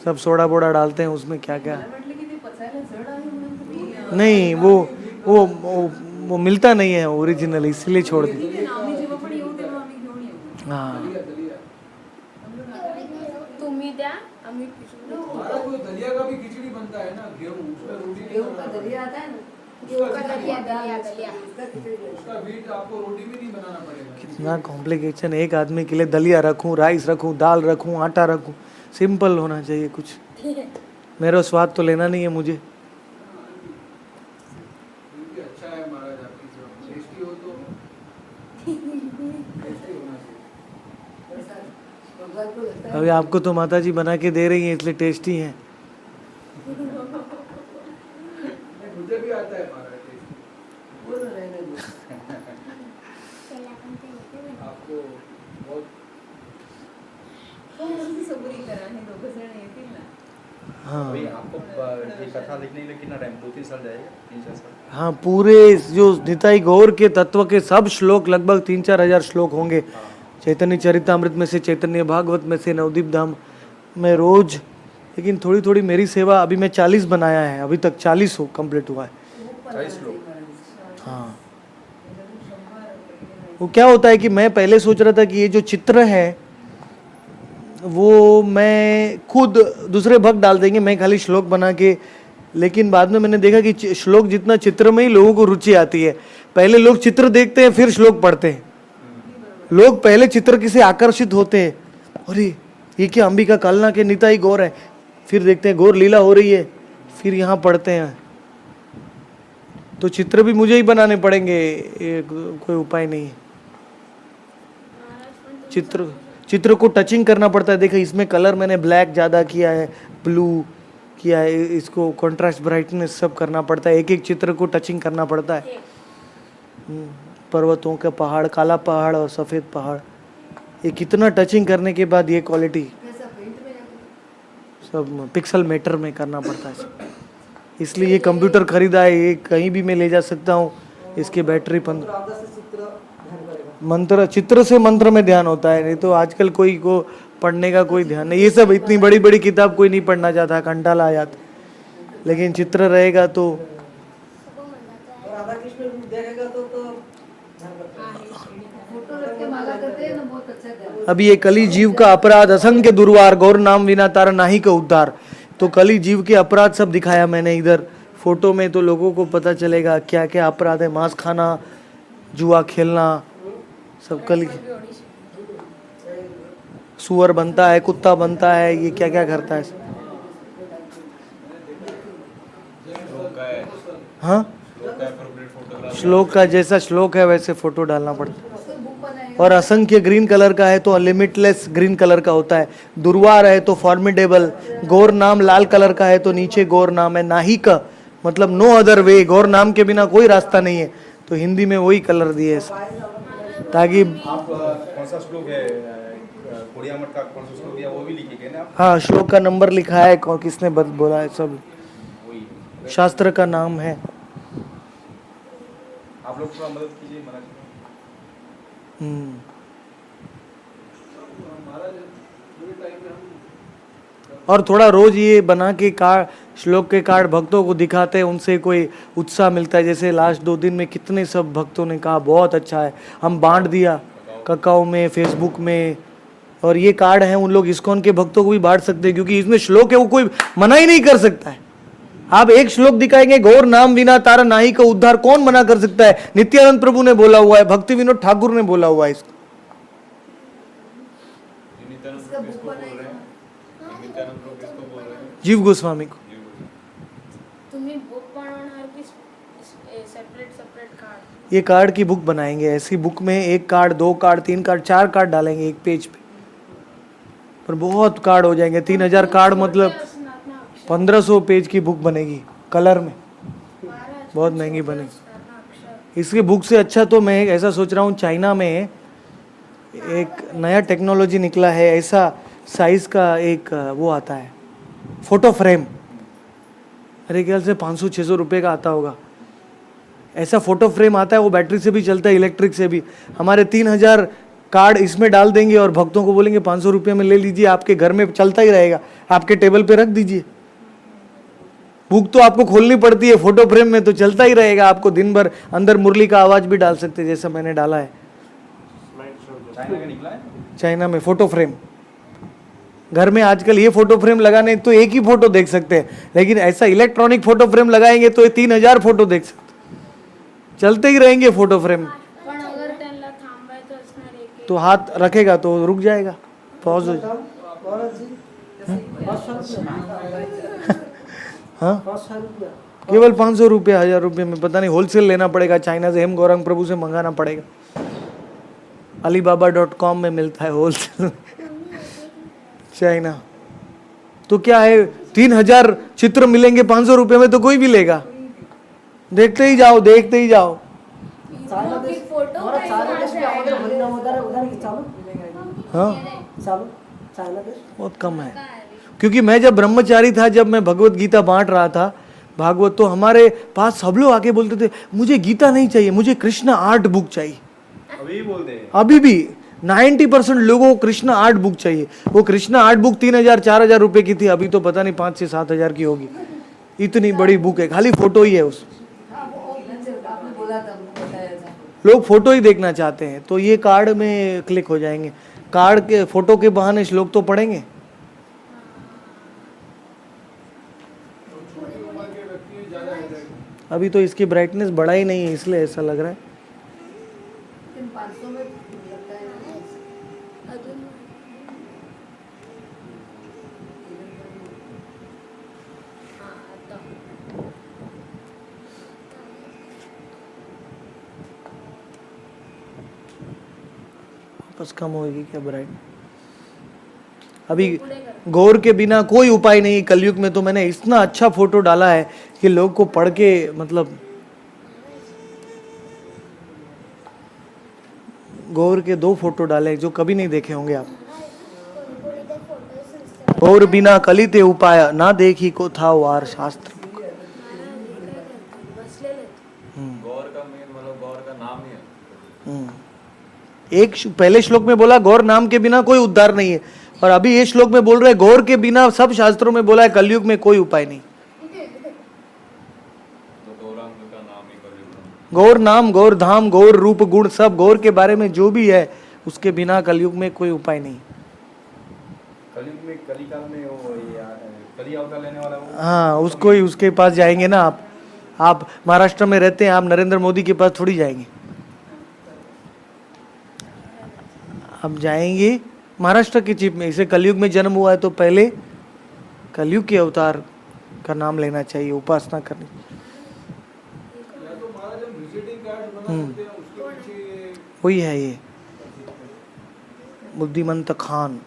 [SPEAKER 1] सब सोडा बोडा डालते हैं उसमें, क्या क्या
[SPEAKER 9] म्हटलं की ते पचायला जड आहे म्हणून तुम्ही
[SPEAKER 1] नहीं, वो मिलता नहीं है ओरिजिनल, इसलिए छोड़ दी।
[SPEAKER 9] ठीक आहे ना, आम्ही जेव्हा पण येऊ तेव्हा आम्ही घेऊन येऊ.
[SPEAKER 1] हाँ,
[SPEAKER 3] तुम्ही द्या आम्ही पिशवी
[SPEAKER 5] महाराज वो दलिया का भी खिचड़ी बनता है ना, गेहूँ उसका रोटी नहीं
[SPEAKER 6] गेहूं का
[SPEAKER 5] बनाना
[SPEAKER 6] दलिया आता है ना,
[SPEAKER 3] गेहूं का दलिया, दलिया, दलिया।
[SPEAKER 6] उसका खिचड़ी
[SPEAKER 5] पड़ेगा। उसका वीट आपको रोटी भी नहीं बनाना पड़ेगा।
[SPEAKER 1] कितना कॉम्प्लिकेशन, एक आदमी के लिए दलिया रखूं, राइस रखूं, दाल रखूं, आटा रखूं, सिंपल होना चाहिए कुछ। मेरा स्वाद तो लेना नहीं है मुझे।
[SPEAKER 5] फिर भी अच्छा है महाराज, आपकी जो टेस्टी हो तो टेस्टी होना चाहिए।
[SPEAKER 6] ऐसा भगवान को लगता है।
[SPEAKER 1] अभी आपको तो माता जी बना के दे रही हैं, इसलिए टेस्टी है।
[SPEAKER 5] मुझे भी आता है महाराज टेस्टी।
[SPEAKER 6] बोल रहने दो।
[SPEAKER 5] आपको बहुत
[SPEAKER 9] थोडीशी सबुरी करा, हे दोघं जण येतील ना.
[SPEAKER 1] हाँ
[SPEAKER 8] अभी आपको ये कथा लिखने के लिए कितना टाइम, 2-3 साल जाएगा, 3-4 साल?
[SPEAKER 1] हाँ, पूरे जो निताई गौर के तत्व के सब श्लोक, लगभग 3-4 हजार श्लोक होंगे। चैतन्य चरितामृत में से, चैतन्य भागवत में से, नवदीप धाम में रोज, लेकिन थोड़ी थोड़ी मेरी सेवा। अभी मैं 40 बनाया है, अभी तक 40 हो कंप्लीट हुआ है।
[SPEAKER 8] 40 लोग।
[SPEAKER 1] हाँ, वो क्या होता है कि मैं पहले सोच रहा था कि ये जो चित्र है वो मैं खुद, दूसरे भक्त डाल देंगे, मैं खाली श्लोक बना के, लेकिन बाद में मैंने देखा कि श्लोक जितना चित्र में ही लोगों को रुचि आती है। पहले लोग चित्र देखते हैं फिर श्लोक पढ़ते हैं। लोग पहले चित्र से आकर्षित होते हैं, अरे ये क्या अंबिका कालना के निताई गौर है, फिर देखते हैं गौर लीला हो रही है, फिर यहाँ पढ़ते हैं। तो चित्र भी मुझे ही बनाने पड़ेंगे, ये कोई उपाय नहीं है। चित्र को टचिंग करना पड़ता है। देखो इसमें कलर मैंने ब्लैक ज़्यादा किया है, ब्लू किया है, इसको कॉन्ट्रास्ट ब्राइटनेस सब करना पड़ता है, एक एक चित्र को टचिंग करना पड़ता है। पर्वतों का पहाड़, काला पहाड़ और सफ़ेद पहाड़, ये कितना टचिंग करने के बाद ये क्वालिटी
[SPEAKER 6] ऐसा पेंट में जाके
[SPEAKER 1] सब पिक्सल मीटर में करना पड़ता है। इसलिए ये कंप्यूटर खरीदा है, ये कहीं भी मैं ले जा सकता हूँ। इसकी बैटरी 15
[SPEAKER 7] राधा से चित्र ध्यान करेगा।
[SPEAKER 1] मंत्र, चित्र से मंत्र में ध्यान होता है, नहीं तो आजकल कोई को पढ़ने का कोई ध्यान नहीं। ये सब इतनी बड़ी बड़ी किताब कोई नहीं पढ़ना चाहता, कंटाला आ जाता, लेकिन चित्र रहेगा तो
[SPEAKER 7] राधा कृष्ण रूप देखेगा तो
[SPEAKER 6] फोटो रख के माला करते हैं ना, बहुत अच्छा है।
[SPEAKER 1] अभी ये कली जीव का अपराध असंख्य दुर्वार गौर नाम विना तारा नाही का उद्धार। तो कली जीव के अपराध सब दिखाया मैंने इधर फोटो में, तो लोगों को पता चलेगा क्या क्या अपराध है। मांस खाना, जुआ खेलना, सब कली। सुअर बनता है, कुत्ता बनता है, ये क्या क्या करता है।
[SPEAKER 2] श्लोक का है,
[SPEAKER 1] हाँ,
[SPEAKER 2] श्लोक का appropriate photograph।
[SPEAKER 1] श्लोक का जैसा श्लोक है वैसे फोटो डालना पड़ता है। और असंख्य ग्रीन कलर का है तो लिमिटलेस ग्रीन कलर का होता है। दुर्वार है तो फॉर्मिडेबल। गौर नाम लाल कलर का है तो नीचे गौर नाम है नाही का, मतलब नो अदर वे, गौर नाम के बिना कोई रास्ता नहीं है। तो हिंदी में वही कलर दिए ताकि
[SPEAKER 8] आप कौन सा श्लोक है कोड़िया मठ का, कौन सा श्लोक है वो भी लिखिए ना आप।
[SPEAKER 1] हाँ, श्लोक का नंबर लिखा है, किसने बोला है, सब
[SPEAKER 8] वही
[SPEAKER 1] शास्त्र का नाम है।
[SPEAKER 8] आप लोग थोड़ा मदद कीजिए, मना कीजिए।
[SPEAKER 1] और थोड़ा रोज ये बना के कार्ड, श्लोक के कार्ड भक्तों को दिखाते हैं, उनसे कोई उत्साह मिलता है। जैसे लास्ट 2 दिन में कितने सब भक्तों ने कहा बहुत अच्छा है, हम बांट दिया ककाओ में, फेसबुक में। और ये कार्ड है, उन लोग इस्कॉन के भक्तों को भी बांट सकते हैं क्योंकि इसमें श्लोक है, वो कोई मना ही नहीं कर सकता है। आप एक श्लोक दिखाएंगे, गौर नाम विना तारा नाही का उद्धार, कौन मना कर सकता है। नित्यानंद प्रभु ने बोला हुआ है, भक्ति विनोद ठाकुर ने बोला हुआ है इसको।
[SPEAKER 2] नित्यानंद प्रभु किसको बोल रहे हैं? नित्यानंद प्रभु किसको बोल रहे हैं?
[SPEAKER 1] जीव गोस्वामी को।
[SPEAKER 3] तुम्ही बुक बनवणार की सेपरेट कार्ड?
[SPEAKER 1] ये कार्ड की बुक बनाएंगे। ऐसी बुक में 1 कार्ड, 2 कार्ड, 3 कार्ड, 4 कार्ड डालेंगे एक पेज पे, पर बहुत कार्ड हो जाएंगे। 3000 कार्ड मतलब 1500 पेज की बुक बनेगी कलर में, बहुत महंगी बनेगी। इसकी बुक से अच्छा तो मैं ऐसा सोच रहा हूँ, चाइना में एक नया टेक्नोलॉजी निकला है, ऐसा साइज का एक वो आता है फोटो फ्रेम, मेरे ख्याल से 500-600 रुपये का आता होगा। ऐसा फोटो फ्रेम आता है, वो बैटरी से भी चलता है, इलेक्ट्रिक से भी। हमारे 3000 कार्ड इसमें डाल देंगे और भक्तों को बोलेंगे 500 रुपये में ले लीजिए, आपके घर में चलता ही रहेगा, आपके टेबल पे रख दीजिए। बुक तो आपको खोलनी पड़ती है, फोटो फ्रेम में तो चलता ही रहेगा, आपको दिन भर अंदर मुरली का आवाज भी डाल सकते हैं, जैसा मैंने डाला है।
[SPEAKER 8] चाइना का निकला है।
[SPEAKER 1] चाइना में फोटो फ्रेम, घर में आजकल ये फोटो फ्रेम लगाने तो एक ही फोटो देख सकते हैं, लेकिन ऐसा इलेक्ट्रॉनिक फोटो फ्रेम लगाएंगे तो 3000 फोटो देख सकते, चलते ही रहेंगे फोटो फ्रेम।
[SPEAKER 3] पण अगर त्यांना थांबायचं असणार एक
[SPEAKER 1] तो हाथ रखेगा तो रुक जाएगा, पॉज हो जाएगा। हाँ, केवल 500 रुपये, 1000 रुपये में, पता नहीं होलसेल लेना पड़ेगा चाइना से, हेम गौरंग प्रभु से मंगाना पड़ेगा। alibaba.com में मिलता है होलसेल चाइना। तो क्या है, 3000 चित्र मिलेंगे 500 रुपये में, तो कोई भी लेगा। देखते ही जाओ, देखते ही जाओ।
[SPEAKER 7] चाइना देश, हमारा चाइना देश में आवाज हरिनाम उधर की चालू।
[SPEAKER 1] हाँ,
[SPEAKER 7] चालू चाइना देश
[SPEAKER 1] बहुत कम है, क्योंकि मैं जब ब्रह्मचारी था, जब मैं भगवत गीता बांट रहा था भागवत, तो हमारे पास सब लोग आके बोलते थे मुझे गीता नहीं चाहिए, मुझे कृष्णा आर्ट बुक चाहिए।
[SPEAKER 8] अभी भी बोलते हैं।
[SPEAKER 1] अभी भी 90% लोगों को कृष्णा आर्ट बुक चाहिए। वो कृष्णा आर्ट बुक 3000-4000 रुपए की थी, अभी तो पता नहीं 5 से 7 की होगी। इतनी बड़ी बुक है, खाली फोटो ही है उस।
[SPEAKER 6] आपने बोला था, हमको बताया था।
[SPEAKER 1] लोग फोटो ही देखना चाहते हैं, तो ये कार्ड में क्लिक हो जाएंगे। कार्ड के फोटो के बहाने श्लोक तो पढ़ेंगे। अभी तो इसकी ब्राइटनेस बढ़ा ही नहीं है, इसलिए ऐसा लग रहा है।
[SPEAKER 6] 500 में लगता है ना।
[SPEAKER 3] अजून हां आता
[SPEAKER 1] वापस कम होगी क्या ब्राइट? अभी गौर के बिना कोई उपाय नहीं कलयुग में। तो मैंने इतना अच्छा फोटो डाला है कि लोग को पढ़ के मतलब गौर के 2 फोटो डाले जो कभी नहीं देखे होंगे आप। गौर बिना कलिते उपाय ना देखी को था वार शास्त्र।
[SPEAKER 3] बसलेले
[SPEAKER 2] गौर का मेन मतलब गौर का नाम ही है।
[SPEAKER 1] एक पहले श्लोक में बोला गौर नाम के बिना कोई उद्धार नहीं है, और अभी ये श्लोक में बोल रहे गौर के बिना सब शास्त्रों में बोला है कलयुग में कोई उपाय नहीं।
[SPEAKER 2] तो गौरांग का नाम ही कलयुग
[SPEAKER 1] गौर नाम, गौर धाम, गौर रूप गुण, सब गौर के बारे में जो भी है, उसके बिना कलयुग में कोई उपाय नहीं।
[SPEAKER 8] कलयुग में कलिकाल में वो ये कली अवतार लेने वाला वो
[SPEAKER 1] हाँ, उसको ही, उसके पास जाएंगे ना आप महाराष्ट्र में रहते हैं, आप नरेंद्र मोदी के पास थोड़ी जाएंगे। आप जाएंगे महाराष्ट्र के चीफ में। इसे कलयुग में जन्म हुआ है तो पहले कलयुग के अवतार का नाम लेना चाहिए, उपासना करनी।
[SPEAKER 5] या तो महाराज हम विजिटिंग कार्ड बना सकते हैं, उसके पीछे
[SPEAKER 1] वही है ये बुद्धिमंत खान।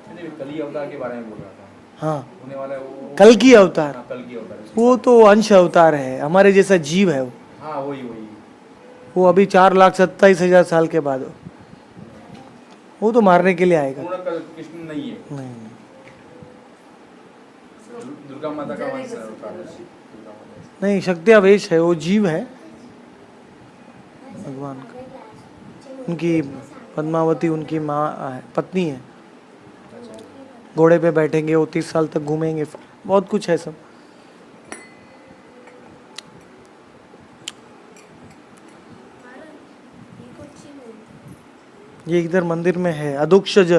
[SPEAKER 8] नहीं, कली अवतार के बारे में बोल रहा था।
[SPEAKER 1] हाँ,
[SPEAKER 8] होने वाला है वो
[SPEAKER 1] कल की अवतार,
[SPEAKER 8] हाँ, कल की अवतार।
[SPEAKER 1] वो तो अंश अवतार है, हमारे जैसा जीव है वो।
[SPEAKER 8] हाँ वही वही।
[SPEAKER 1] वो अभी 4,27,000 साल के बाद वो तो मारने के लिए आएगा।
[SPEAKER 8] पूर्ण कृष्ण नहीं है,
[SPEAKER 1] नहीं,
[SPEAKER 8] दुर्गा माता का वंश अवतार है। दुर्गा माता।
[SPEAKER 1] नहीं, शक्त्यावेश है, वो जीव है भगवान का। उनकी पद्मावती उनकी माँ है, पत्नी है। घोड़े पे बैठेंगे वो, 30 साल तक घूमेंगे, बहुत कुछ है सब। ये इधर मंदिर में है अधोक्षज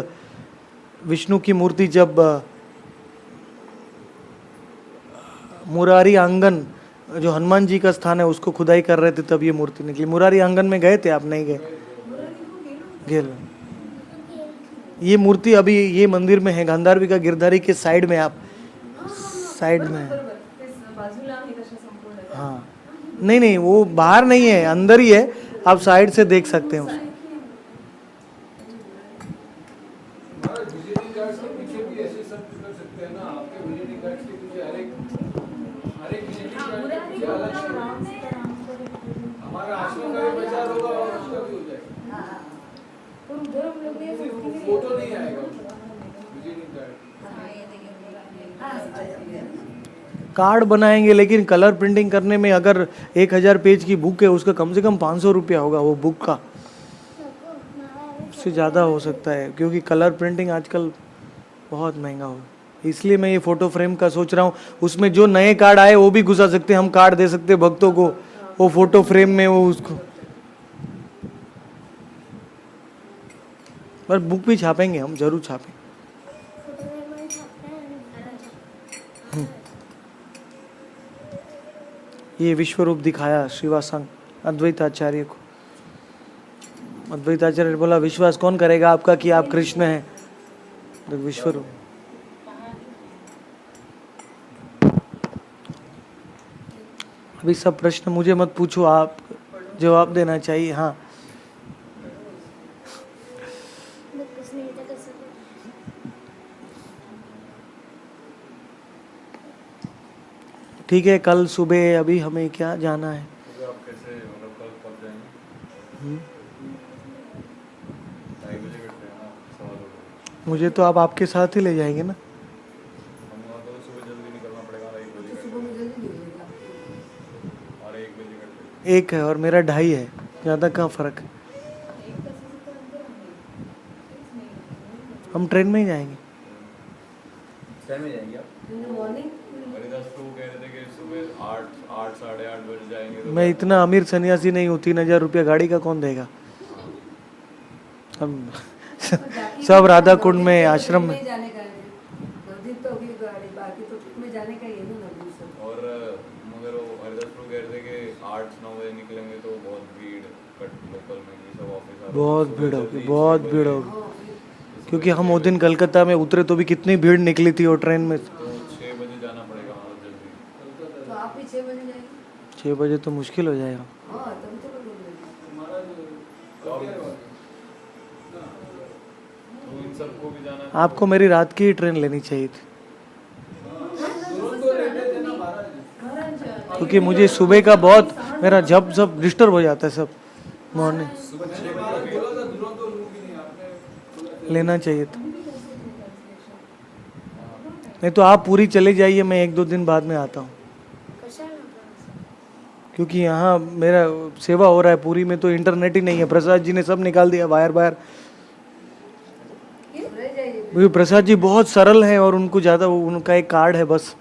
[SPEAKER 1] विष्णु की मूर्ति। जब मुरारी आंगन जो हनुमान जी का स्थान है उसको खुदाई कर रहे थे तब ये मूर्ति निकली। मुरारी आंगन में गए थे आप? नहीं गए? गेल। ये मूर्ति अभी ये मंदिर में है, गांधारवी का गिरधारी के साइड में, आप साइड में है।
[SPEAKER 9] बाजूला आहे तशा संपूर्ण
[SPEAKER 1] हाँ, नहीं नहीं, वो बाहर नहीं है, अंदर ही है, आप साइड से देख सकते हैं उसे।
[SPEAKER 5] महाराज विजिटिंग कार्ड के पीछे भी ऐसे सब कर सकते हैं ना। आपके विजिटिंग कार्ड के पीछे हर एक विजिटिंग कार्ड के पीछे अलग से हमारा आश्रम का भी प्रचार होगा और उसका भी हो जाएगा।
[SPEAKER 3] और उधर हम लोग ये
[SPEAKER 5] फोटो नहीं आएगा विजिटिंग कार्ड।
[SPEAKER 1] कार्ड बनाएंगे, लेकिन कलर प्रिंटिंग करने में अगर 1000 पेज की बुक है, उसका कम से कम 500 रुपया होगा वो बुक का, उससे ज़्यादा हो सकता है, क्योंकि कलर प्रिंटिंग आजकल बहुत महंगा हो। इसलिए मैं ये फ़ोटो फ्रेम का सोच रहा हूँ। उसमें जो नए कार्ड आए वो भी घुसा सकते हैं, हम कार्ड दे सकते हैं भक्तों को, वो फ़ोटो फ्रेम में वो उसको। पर बुक भी छापेंगे हम, जरूर छापेंगे। ये विश्व रूप दिखाया श्रीवासंग अद्वैताचार्य को। अद्वैताचार्य ने बोला विश्वास कौन करेगा आपका कि आप कृष्ण हैं? तो विश्व रूप। अभी सब प्रश्न मुझे मत पूछो, आप जवाब देना चाहिए। हाँ, ठीक है, कल सुबह अभी हमें क्या जाना है?
[SPEAKER 2] तो आप कैसे मतलब कल पहुंच जाएंगे? ढाई बजे करते हैं ना, 2:15।
[SPEAKER 1] मुझे तो आप आपके साथ ही ले जाएंगे ना।
[SPEAKER 2] हम वहाँ तो सुबह जल्दी निकलना पड़ेगा, 1 बजे
[SPEAKER 6] सुबह में जल्दी निकलेगा।
[SPEAKER 2] और 1 बजे करते हैं।
[SPEAKER 1] 1 है और मेरा 2:30 है, ज़्यादा कहाँ फ़र्क है। हम ट्रेन में ही जाएंगे।
[SPEAKER 8] ट्रेन में जाएंगे आप?
[SPEAKER 6] इन द मॉर्निंग
[SPEAKER 2] हरिदास प्रभु कह रहे थे कि सुबह 8 साढ़े 8 बजे जाएंगे। तो
[SPEAKER 1] मैं इतना अमीर सन्यासी नहीं हूँ, 3000 रुपया गाड़ी का कौन देगा? हम सब राधा कुंड में आश्रम में।
[SPEAKER 6] जाने का है, नवदीप तो होगी गाड़ी, बाकी तो ट्रिप में जाने का ही है ना नवदीप से।
[SPEAKER 2] और मगर वो हरिदास प्रभु कह रहे थे कि 8-9 बजे निकलेंगे तो बहुत भीड़ लोकल में भी सब ऑफिस
[SPEAKER 1] बहुत भीड़ होगी, बहुत भीड़ होगी, क्योंकि हम वो दिन कलकत्ता में उतरे तो भी कितनी भीड़ निकली थी वो ट्रेन में।
[SPEAKER 2] तो 6 बजे जाना पड़ेगा मतलब जल्दी।
[SPEAKER 6] तो आप भी 6 बजे जाएंगे?
[SPEAKER 1] 6 बजे तो मुश्किल हो जाएगा।
[SPEAKER 6] हाँ, तभी तो लोग बोलेंगे।
[SPEAKER 2] तो इन सबको भी जाना है।
[SPEAKER 1] आपको मेरी रात की ही ट्रेन लेनी चाहिए थी, क्योंकि मुझे सुबह का बहुत मेरा जब सब डिस्टर्ब हो जाता है सब मॉर्निंग। लेना चाहिए था, नहीं तो आप पूरी चले जाइए, मैं 1-2 दिन बाद में आता हूँ, क्योंकि यहाँ मेरा सेवा हो रहा है पूरी में, तो इंटरनेट ही नहीं है। प्रसाद जी ने सब निकाल दिया वायर वायर।
[SPEAKER 6] रह जाइए।
[SPEAKER 1] क्योंकि प्रसाद जी बहुत सरल है और उनको ज़्यादा उनका एक कार्ड है बस,